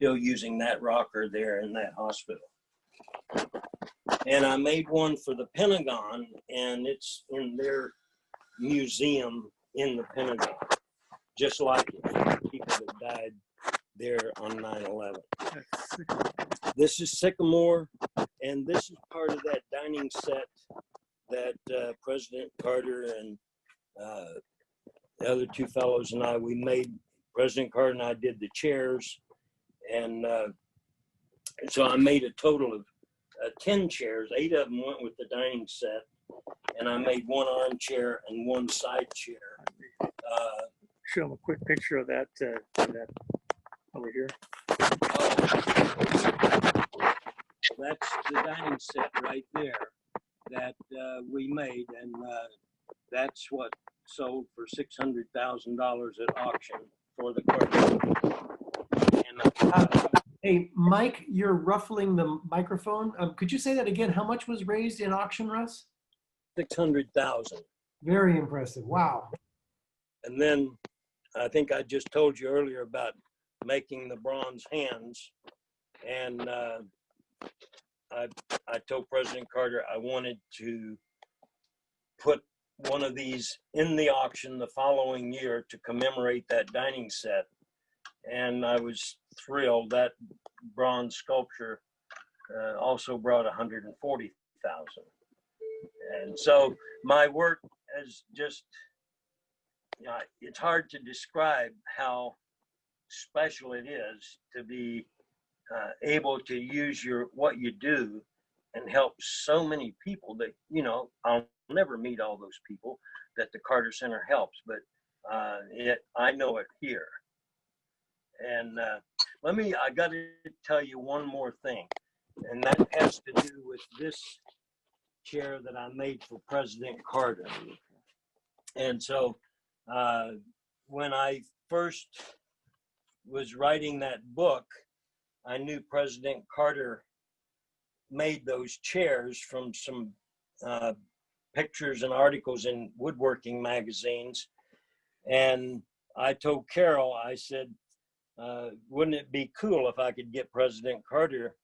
still using that rocker there in that hospital. And I made one for the Pentagon, and it's in their museum in the Pentagon, just like it, for people that died there on 9/11. This is sycamore, and this is part of that dining set that President Carter and the other two fellows and I, we made. President Carter and I did the chairs, and so I made a total of 10 chairs. 8 of them went with the dining set, and I made one armchair and one side chair.
Show them a quick picture of that, that over here.
That's the dining set right there that we made, and that's what sold for $600,000 at auction for the carpet. And
Hey, Mike, you're ruffling the microphone. Could you say that again? How much was raised in auction, Russ?
600,000.
Very impressive. Wow.
And then I think I just told you earlier about making the bronze hands, and I told President Carter I wanted to put one of these in the auction the following year to commemorate that dining set. And I was thrilled. That bronze sculpture also brought 140,000. And so my work is just, it's hard to describe how special it is to be able to use what you do and help so many people that, I'll never meet all those people that the Carter Center helps, but I know it here. And I got to tell you one more thing, and that has to do with this chair that I made for President Carter. And so when I first was writing that book, I knew President Carter made those chairs from some pictures and articles in woodworking magazines. And I told Carol, I said, wouldn't it be cool if I could get President Carter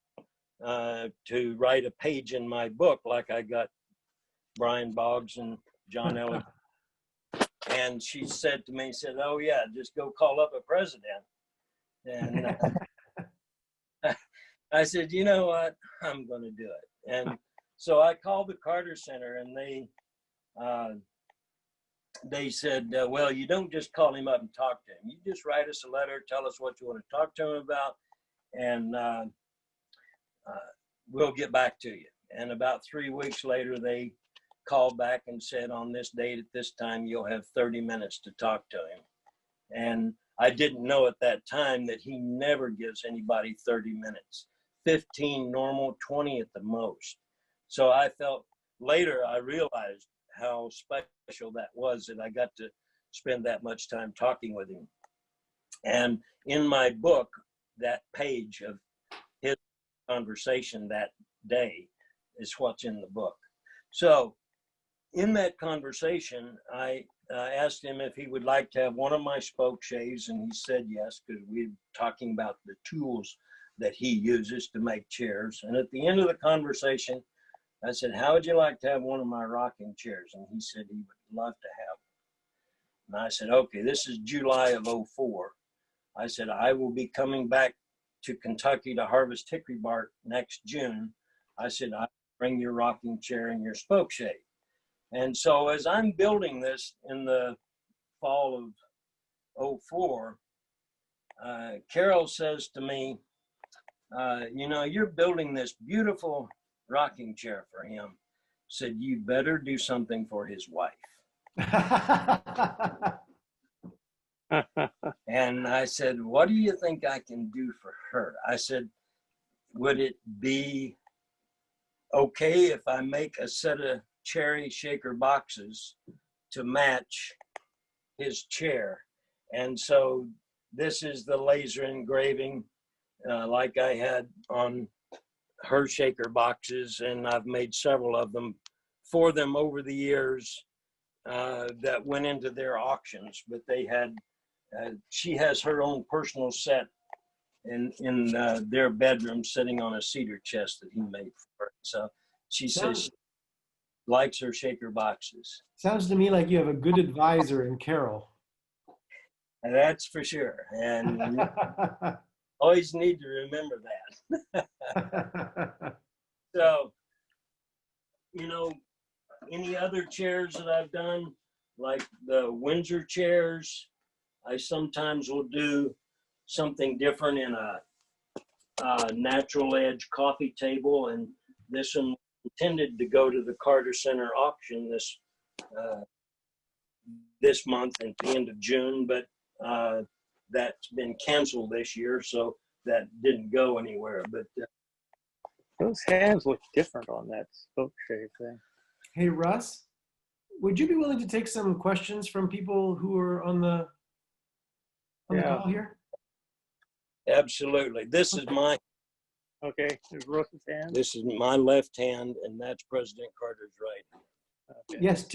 to write a page in my book like I got Brian Boggs and John Elliott? And she said to me, oh yeah, just go call up a president. And I said, you know what, I'm going to do it. And so I called the Carter Center, and they said, well, you don't just call him up and talk to him. You just write us a letter, tell us what you want to talk to him about, and we'll get back to you. And about 3 weeks later, they called back and said, on this date at this time, you'll have 30 minutes to talk to him. And I didn't know at that time that he never gives anybody 30 minutes, 15 normal, 20 at the most. So I felt later, I realized how special that was, that I got to spend that much time talking with him. And in my book, that page of his conversation that day is what's in the book. So in that conversation, I asked him if he would like to have one of my spoke shaves, and he said yes, because we were talking about the tools that he uses to make chairs. And at the end of the conversation, I said, how would you like to have one of my rocking chairs? And he said he would love to have one. And I said, okay, this is July of '04. I said, I will be coming back to Kentucky to harvest hickory bark next June. I said, I'll bring your rocking chair and your spoke shave. And so as I'm building this in the fall of '04, Carol says to me, you're building this beautiful rocking chair for him. Said, you better do something for his wife. And I said, what do you think I can do for her? I said, would it be okay if I make a set of cherry shaker boxes to match his chair? And so this is the laser engraving like I had on her shaker boxes, and I've made several of them for them over the years that went into their auctions. But they had, she has her own personal set in their bedroom sitting on a cedar chest that he made for her. So she says she likes her shaker boxes.
Sounds to me like you have a good advisor in Carol.
And that's for sure. And always need to remember that. So, you know, any other chairs that I've done, like the Windsor chairs, I sometimes will do something different in a natural edge coffee table. And this one intended to go to the Carter Center auction this month at the end of June, but that's been canceled this year, so that didn't go anywhere. But
Those hands look different on that spoke shave thing.
Hey, Russ, would you be willing to take some questions from people who are on the call here?
absolutely. This is my,
Okay, there's Russ's hand.
this is my left hand, and that's President Carter's right.
Okay.
Yes,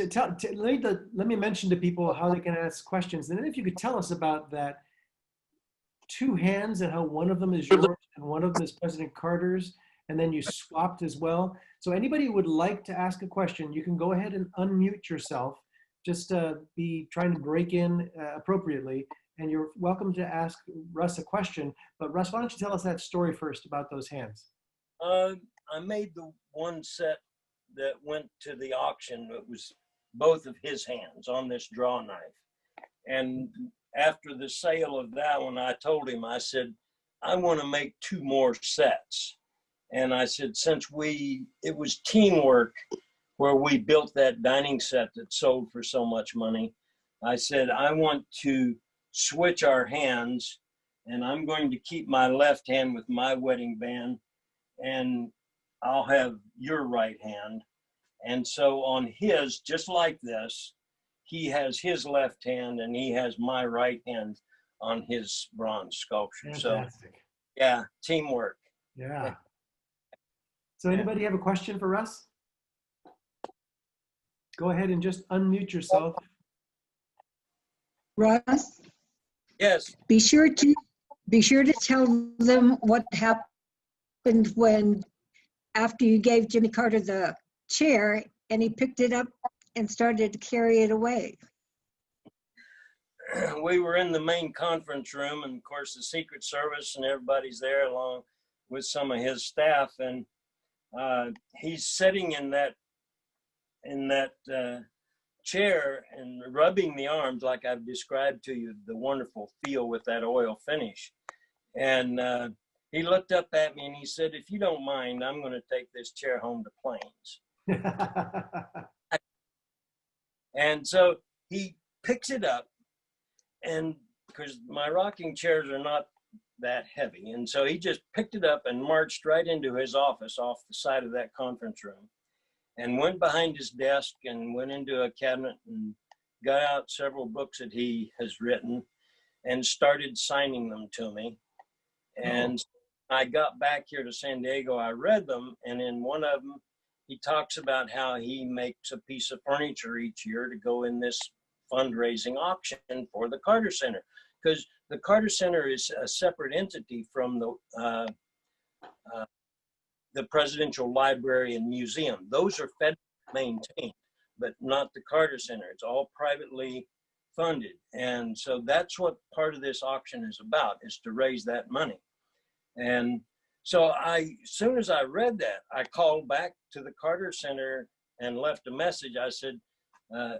let me mention to people how they can ask questions. And then if you could tell us about that two hands and how one of them is yours and one of them is President Carter's, and then you swapped as well. So anybody who would like to ask a question, you can go ahead and unmute yourself. Just be trying to break in appropriately, and you're welcome to ask Russ a question. But Russ, why don't you tell us that story first about those hands?
I made the one set that went to the auction. It was both of his hands on this draw knife. And after the sale of that one, I told him, I said, I want to make 2 more sets. And I said, since it was teamwork where we built that dining set that sold for so much money, I said, I want to switch our hands, and I'm going to keep my left hand with my wedding band, and I'll have your right hand. And so on his, just like this, he has his left hand and he has my right hand on his bronze sculpture.
Fantastic.
So yeah, teamwork.
Yeah. So anybody have a question for Russ? Go ahead and just unmute yourself.
Russ,
Yes.
be sure to tell them what happened when, after you gave Jimmy Carter the chair and he picked it up and started to carry it away.
We were in the main conference room, and of course the Secret Service and everybody's there along with some of his staff, and he's sitting in that chair and rubbing the arms like I've described to you, the wonderful feel with that oil finish. And he looked up at me and he said, if you don't mind, I'm going to take this chair home to Plains. And so he picks it up, and because my rocking chairs are not that heavy, and so he just picked it up and marched right into his office off the side of that conference room, and went behind his desk and went into a cabinet and got out several books that he has written and started signing them to me. And I got back here to San Diego, I read them, and in one of them, he talks about how he makes a piece of furniture each year to go in this fundraising auction for the Carter Center, because the Carter Center is a separate entity from the Presidential Library and Museum. Those are federally maintained, but not the Carter Center. It's all privately funded. And so that's what part of this auction is about, is to raise that money. And so as soon as I read that, I called back to the Carter Center and left a message. I said,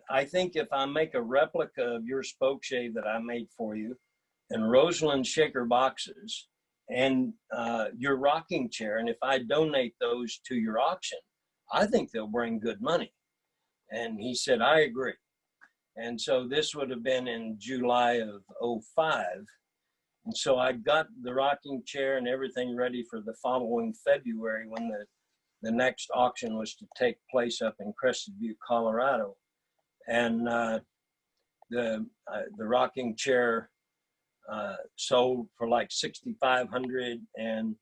I think if I make a replica of your spoke shave that I made for you, and Rosalind's shaker boxes, and your rocking chair, and if I donate those to your auction, I think they'll bring good money. And he said, I agree. And so this would have been in July of '05. And so I got the rocking chair and everything ready for the following February when the next auction was to take place up in Crested View, Colorado. And the rocking chair sold for like $6,500, and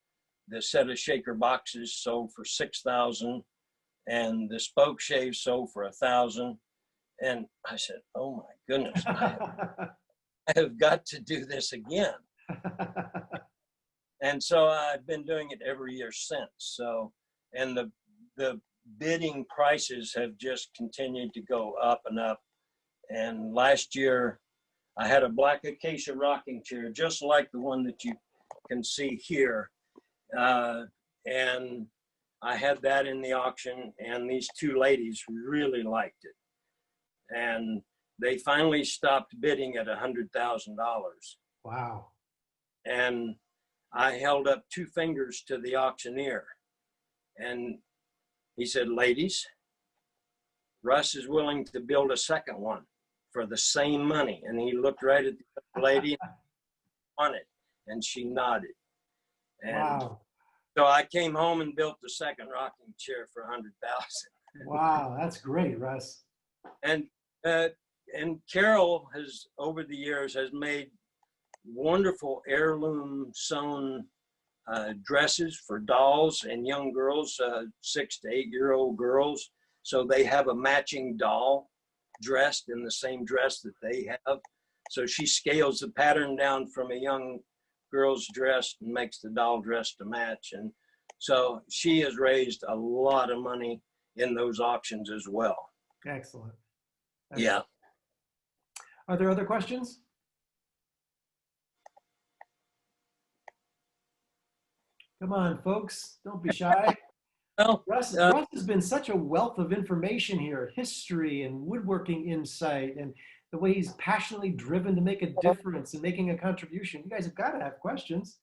the set of shaker boxes sold for $6,000, and the spoke shave sold for $1,000. And I said, "Oh my goodness, I have got to do this again." And so I've been doing it every year since. So, and the bidding prices have just continued to go up and up. And last year I had a black acacia rocking chair, just like the one that you can see here. And I had that in the auction, and these two ladies really liked it. And they finally stopped bidding at $100,000.
Wow.
And I held up two fingers to the auctioneer, and he said, "Ladies, Russ is willing to build a second one for the same money." And he looked right at the lady on it, and she nodded. And
Wow.
so I came home and built the second rocking chair for $100,000.
Wow, that's great, Russ.
And Carol has, over the years, has made wonderful heirloom sewn dresses for dolls and young girls, 6 to 8 year old girls. So they have a matching doll dressed in the same dress that they have. So she scales the pattern down from a young girl's dress and makes the doll dress to match. And so she has raised a lot of money in those auctions as well.
Excellent.
Yeah.
Are there other questions? Come on, folks, don't be shy.
Well,
Russ has been such a wealth of information here, history and woodworking insight, and the way he's passionately driven to make a difference and making a contribution. You guys have got to have questions.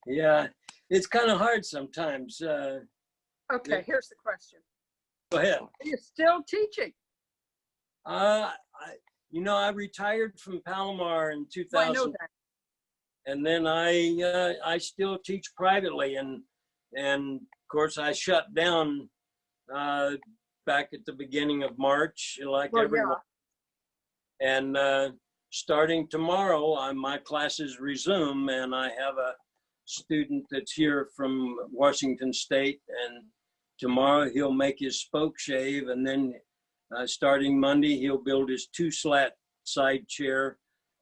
yeah, it's kind of hard sometimes.
Okay, here's the question.
Go ahead.
Are you still teaching?
I retired from Palomar in
Well, I
2000,
know that.
and then I still teach privately, and of course I shut down back at the beginning of March, like
Well,
everyone. And starting tomorrow, my classes resume, and I have a student that's here from Washington State, and tomorrow he'll make his spoke shave, and then starting Monday, he'll build his 2-slat side chair.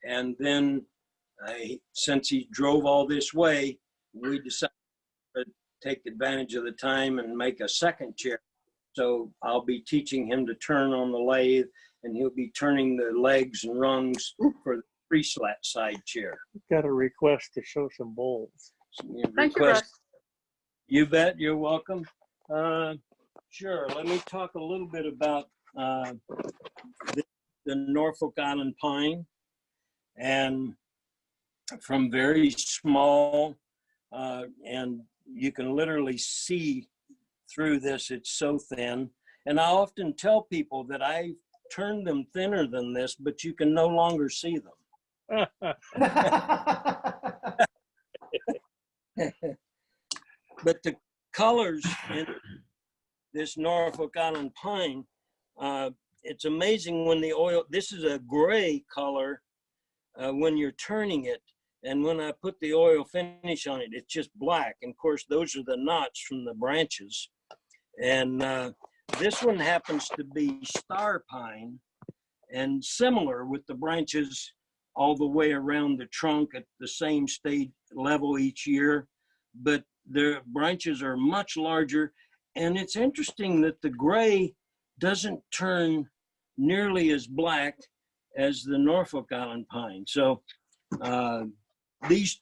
And then since he drove all this way, we decided to take advantage of the time and make a second chair. So I'll be teaching him to turn on the lathe, and he'll be turning the legs and rungs for the 3-slat side chair.
Got a request to show some bowls.
Thank you, Russ.
You bet, you're welcome. Sure, let me talk a little bit about the Norfolk Island pine. And from very small, and you can literally see through this, it's so thin. And I often tell people that I turned them thinner than this, but you can no longer see them. But the colors in this Norfolk Island pine, it's amazing when the oil, this is a gray color when you're turning it. And when I put the oil finish on it, it's just black. And of course, those are the knots from the branches. And this one happens to be star pine, and similar with the branches all the way around the trunk at the same stage level each year. But the branches are much larger. And it's interesting that the gray doesn't turn nearly as black as the Norfolk Island pine. So these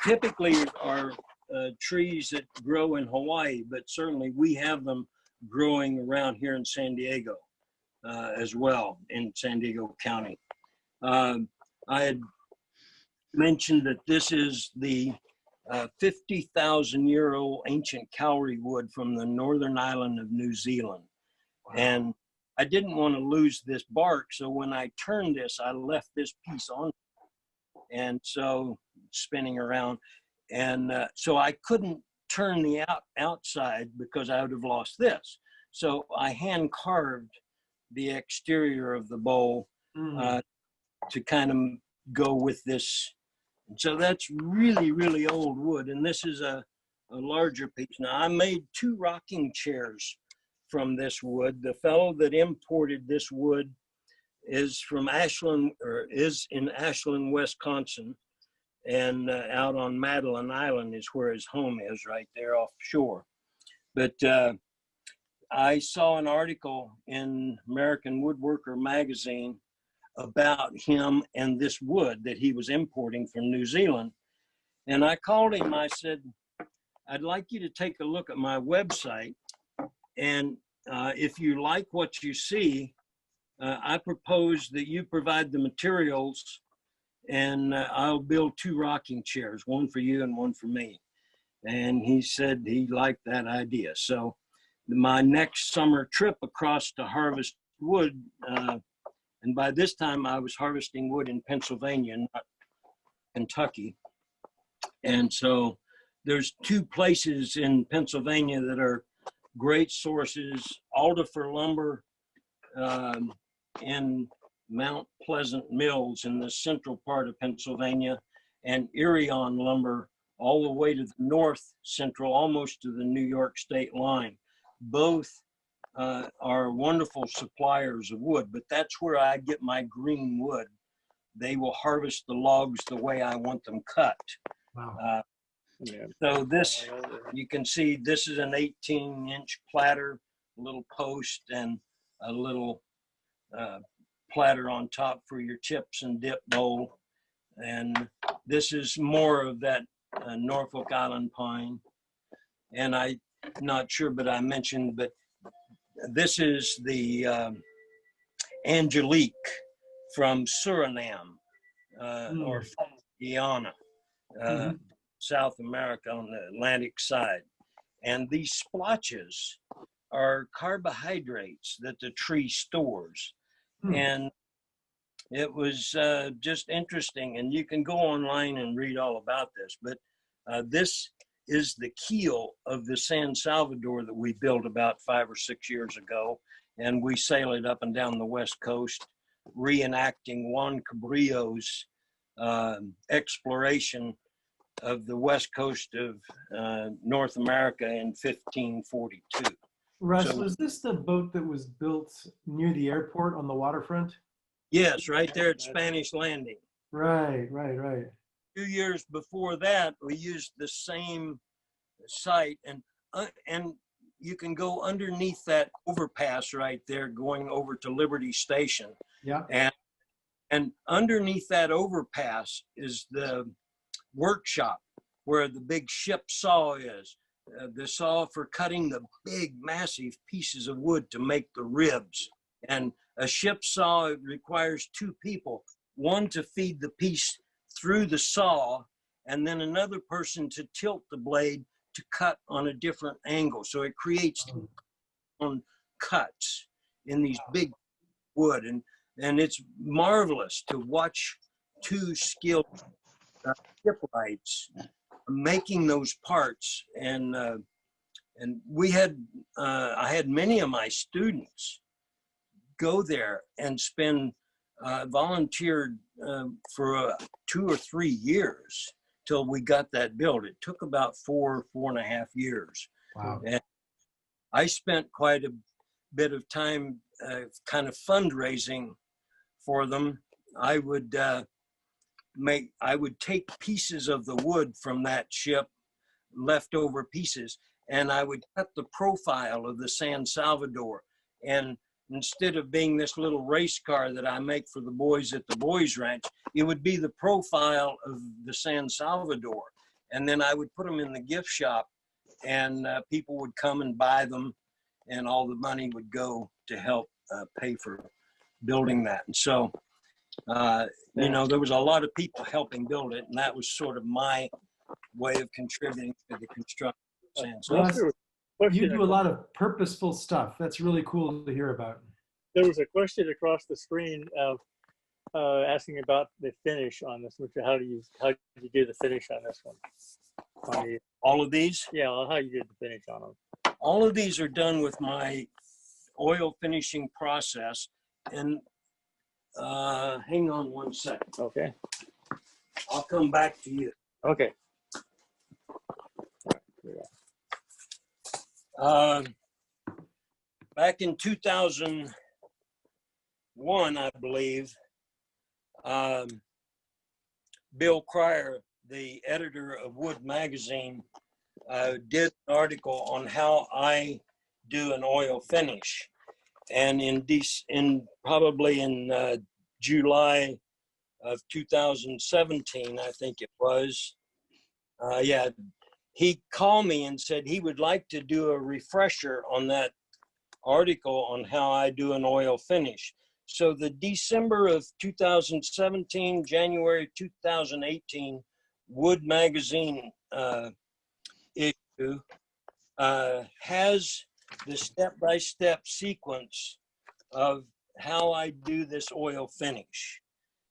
typically are trees that grow in Hawaii, but certainly we have them growing around here in San Diego as well, in San Diego County. I had mentioned that this is the 50,000-year-old ancient kauri wood from the northern island of New Zealand. Wow. And I didn't want to lose this bark. So when I turned this, I left this piece on. And so spinning around. And so I couldn't turn the outside because I would have lost this. So I hand carved the exterior of the bowl to kind of go with this. So that's really, really old wood. And this is a larger piece. Now I made 2 rocking chairs from this wood. The fellow that imported this wood is from Ashland, or is in Ashland, Wisconsin, and out on Madeline Island is where his home is, right there offshore. But I saw an article in American Woodworker magazine about him and this wood that he was importing from New Zealand. And I called him, I said, I'd like you to take a look at my website. And if you like what you see, I propose that you provide the materials and I'll build 2 rocking chairs, one for you and one for me. And he said he liked that idea. So my next summer trip across to harvest wood, and by this time I was harvesting wood in Pennsylvania, not Kentucky. And so there's 2 places in Pennsylvania that are great sources: Aldifer Lumber in Mount Pleasant Mills in the central part of Pennsylvania, and Irion Lumber all the way to the north central, almost to the New York state line. Both are wonderful suppliers of wood, but that's where I get my green wood. They will harvest the logs the way I want them cut.
Wow.
So this, you can see this is an 18-inch platter, a little post, and a little platter on top for your chips and dip bowl. And this is more of that Norfolk Island pine. And I'm not sure, but I mentioned, but this is the Angelique from Suriname or Guyana, South America on the Atlantic side. And these splotches are carbohydrates that the tree stores. And it was just interesting. And you can go online and read all about this, but this is the keel of the San Salvador that we built about 5 or 6 years ago. And we sail it up and down the West Coast, reenacting Juan Cabrillo's exploration of the West Coast of North America in 1542.
Russ,
So,
was this the boat that was built near the airport on the waterfront?
yes, right there at Spanish Landing.
Right.
2 years before that, we used the same site, and you can go underneath that overpass right there, going over to Liberty Station.
Yeah.
And underneath that overpass is the workshop where the big ship saw is. The saw for cutting the big, massive pieces of wood to make the ribs. And a ship saw requires 2 people, one to feed the piece through the saw, and then another person to tilt the blade to cut on a different angle. So it creates on cuts in these big wood. And it's marvelous to watch 2 skilled shipwrights making those parts. And we had, I had many of my students go there and spend, volunteered for 2 or 3 years till we got that built. It took about 4.5 years.
Wow.
And I spent quite a bit of time kind of fundraising for them. I would take pieces of the wood from that ship, leftover pieces, and I would cut the profile of the San Salvador. And instead of being this little race car that I make for the boys at the boys ranch, it would be the profile of the San Salvador. And then I would put them in the gift shop, and people would come and buy them, and all the money would go to help pay for building that. And so, you know, there was a lot of people helping build it, and that was sort of my way of contributing to the construction of San Salvador.
Russ, you do a lot of purposeful stuff. That's really cool to hear about.
There was a question across the screen of asking about the finish on this. How did you do the finish on this one?
All of these?
Yeah, how you did the finish on them.
All of these are done with my oil finishing process. And hang on one second.
Okay.
I'll come back to you.
Okay.
Back in 2001, I believe, Bill Cryer, the editor of Wood Magazine, did an article on how I do an oil finish. And probably in July of 2017, I think it was, he called me and said he would like to do a refresher on that article on how I do an oil finish. So the December of 2017, January 2018 Wood Magazine issue has the step-by-step sequence of how I do this oil finish,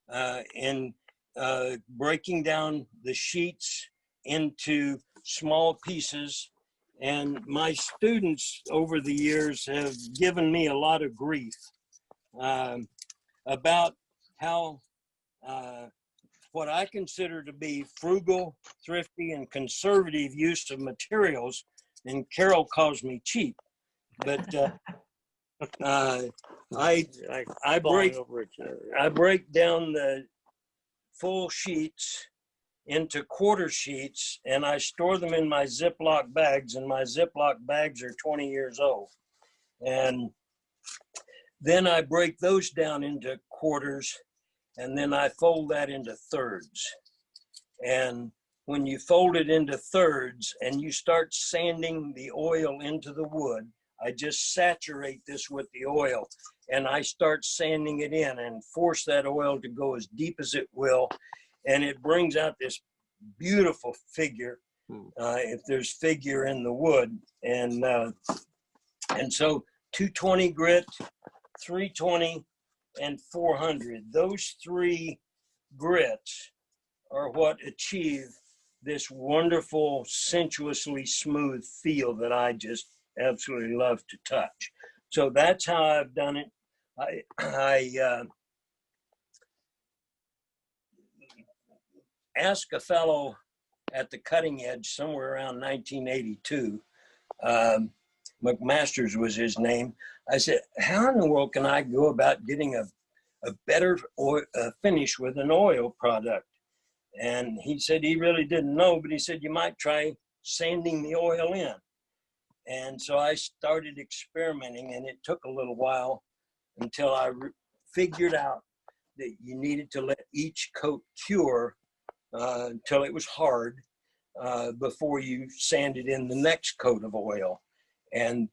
and breaking down the sheets into small pieces. And my students over the years have given me a lot of grief about how what I consider to be frugal, thrifty, and conservative use of materials, and Carol calls me cheap. But I break down the full sheets into quarter sheets, and I store them in my Ziploc bags, and my Ziploc bags are 20 years old. And then I break those down into quarters, and then I fold that into thirds. And when you fold it into thirds and you start sanding the oil into the wood, I just saturate this with the oil, and I start sanding it in and force that oil to go as deep as it will. And it brings out this beautiful figure, if there's figure in the wood. And so 220 grit, 320, and 400. Those three grits are what achieve this wonderful, sensuously smooth feel that I just absolutely love to touch. So that's how I've done it. I asked a fellow at the cutting edge somewhere around 1982, McMasters was his name. I said, how in the world can I go about getting a better finish with an oil product? And he said he really didn't know, but he said you might try sanding the oil in. And so I started experimenting, and it took a little while until I figured out that you needed to let each coat cure until it was hard before you sanded in the next coat of oil. And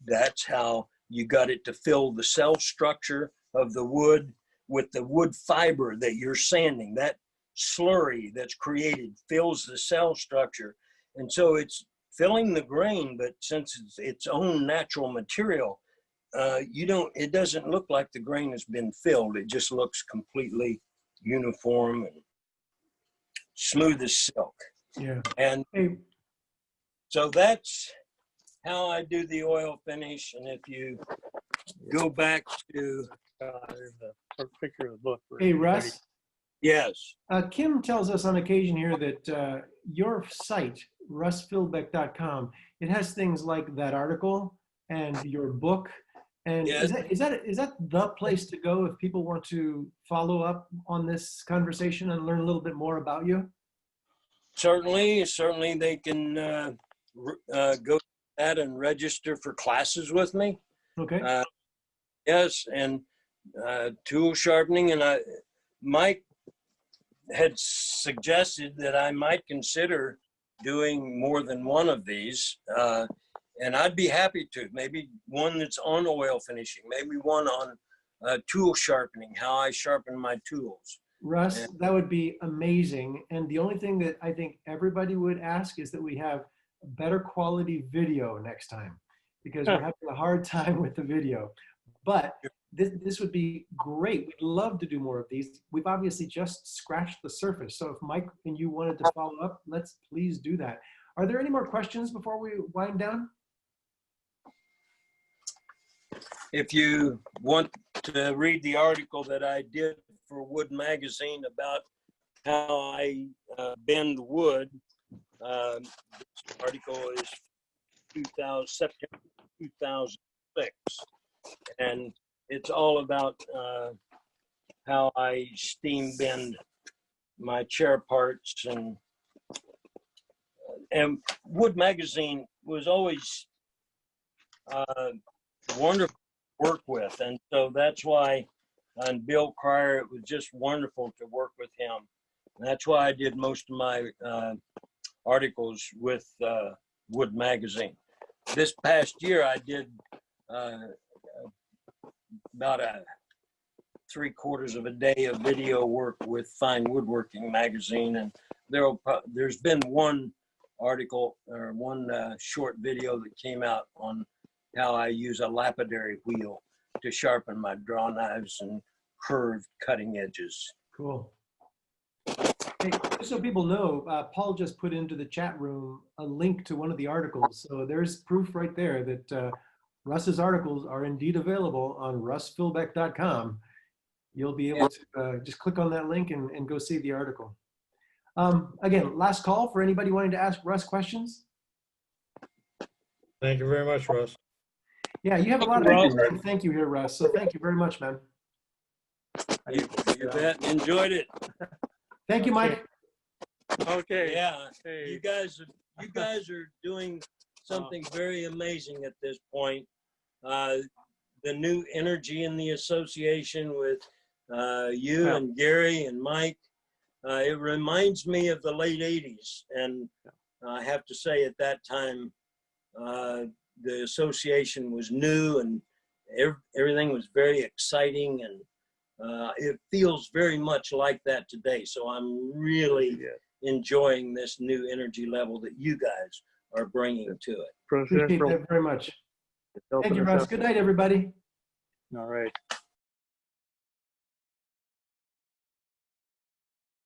that's how you got it to fill the cell structure of the wood with the wood fiber that you're sanding. That slurry that's created fills the cell structure. And so it's filling the grain, but since it's its own natural material, it doesn't look like the grain has been filled. It just looks completely uniform and smooth as silk.
Yeah.
And
Hey,
so that's how I do the oil finish. And if you go back to,
There's a picture of the book.
hey, Russ.
yes,
Kim tells us on occasion here that your site, russfilbeck.com, it has things like that article and your book. And
yes.
is that the place to go if people want to follow up on this conversation and learn a little bit more about you?
Certainly they can go to that and register for classes with me.
Okay.
Yes, and tool sharpening. And Mike had suggested that I might consider doing more than one of these. And I'd be happy to. Maybe one that's on oil finishing, maybe one on tool sharpening, how I sharpen my tools.
Russ, that would be amazing. And the only thing that I think everybody would ask is that we have better quality video next time, because we're having a hard time with the video. But this would be great. We'd love to do more of these. We've obviously just scratched the surface. So if Mike and you wanted to follow up, let's please do that. Are there any more questions before we wind down?
If you want to read the article that I did for Wood Magazine about how I bend wood, this article is September 2006, and it's all about how I steam bend my chair parts, and Wood Magazine was always wonderful to work with, and so that's why on Bill Cryer it was just wonderful to work with him. And that's why I did most of my articles with Wood Magazine. This past year I did about 3/4 of a day of video work with Fine Woodworking Magazine, and there's been one article or one short video that came out on how I use a lapidary wheel to sharpen my draw knives and curved cutting edges.
Cool. Hey, just so people know, Paul just put into the chat room a link to one of the articles. So there's proof right there that Russ's articles are indeed available on russfilbeck.com. You'll be able to just click on that link and go see the article. Again, last call for anybody wanting to ask Russ questions.
Thank you very much, Russ.
Yeah, you have a lot of people saying thank you here, Russ. So thank you very much, man.
You bet. Enjoyed it.
Thank you, Mike.
Okay.
Yeah,
Hey.
you guys are doing something very amazing at this point. The new energy in the association with you and Gary and Mike, it reminds me of the late 80s. And I have to say at that time, the association was new and everything was very exciting, and it feels very much like that today. So I'm really enjoying this new energy level that you guys are bringing to it.
Appreciate that very much. Thank you, Russ. Good night, everybody.
All right.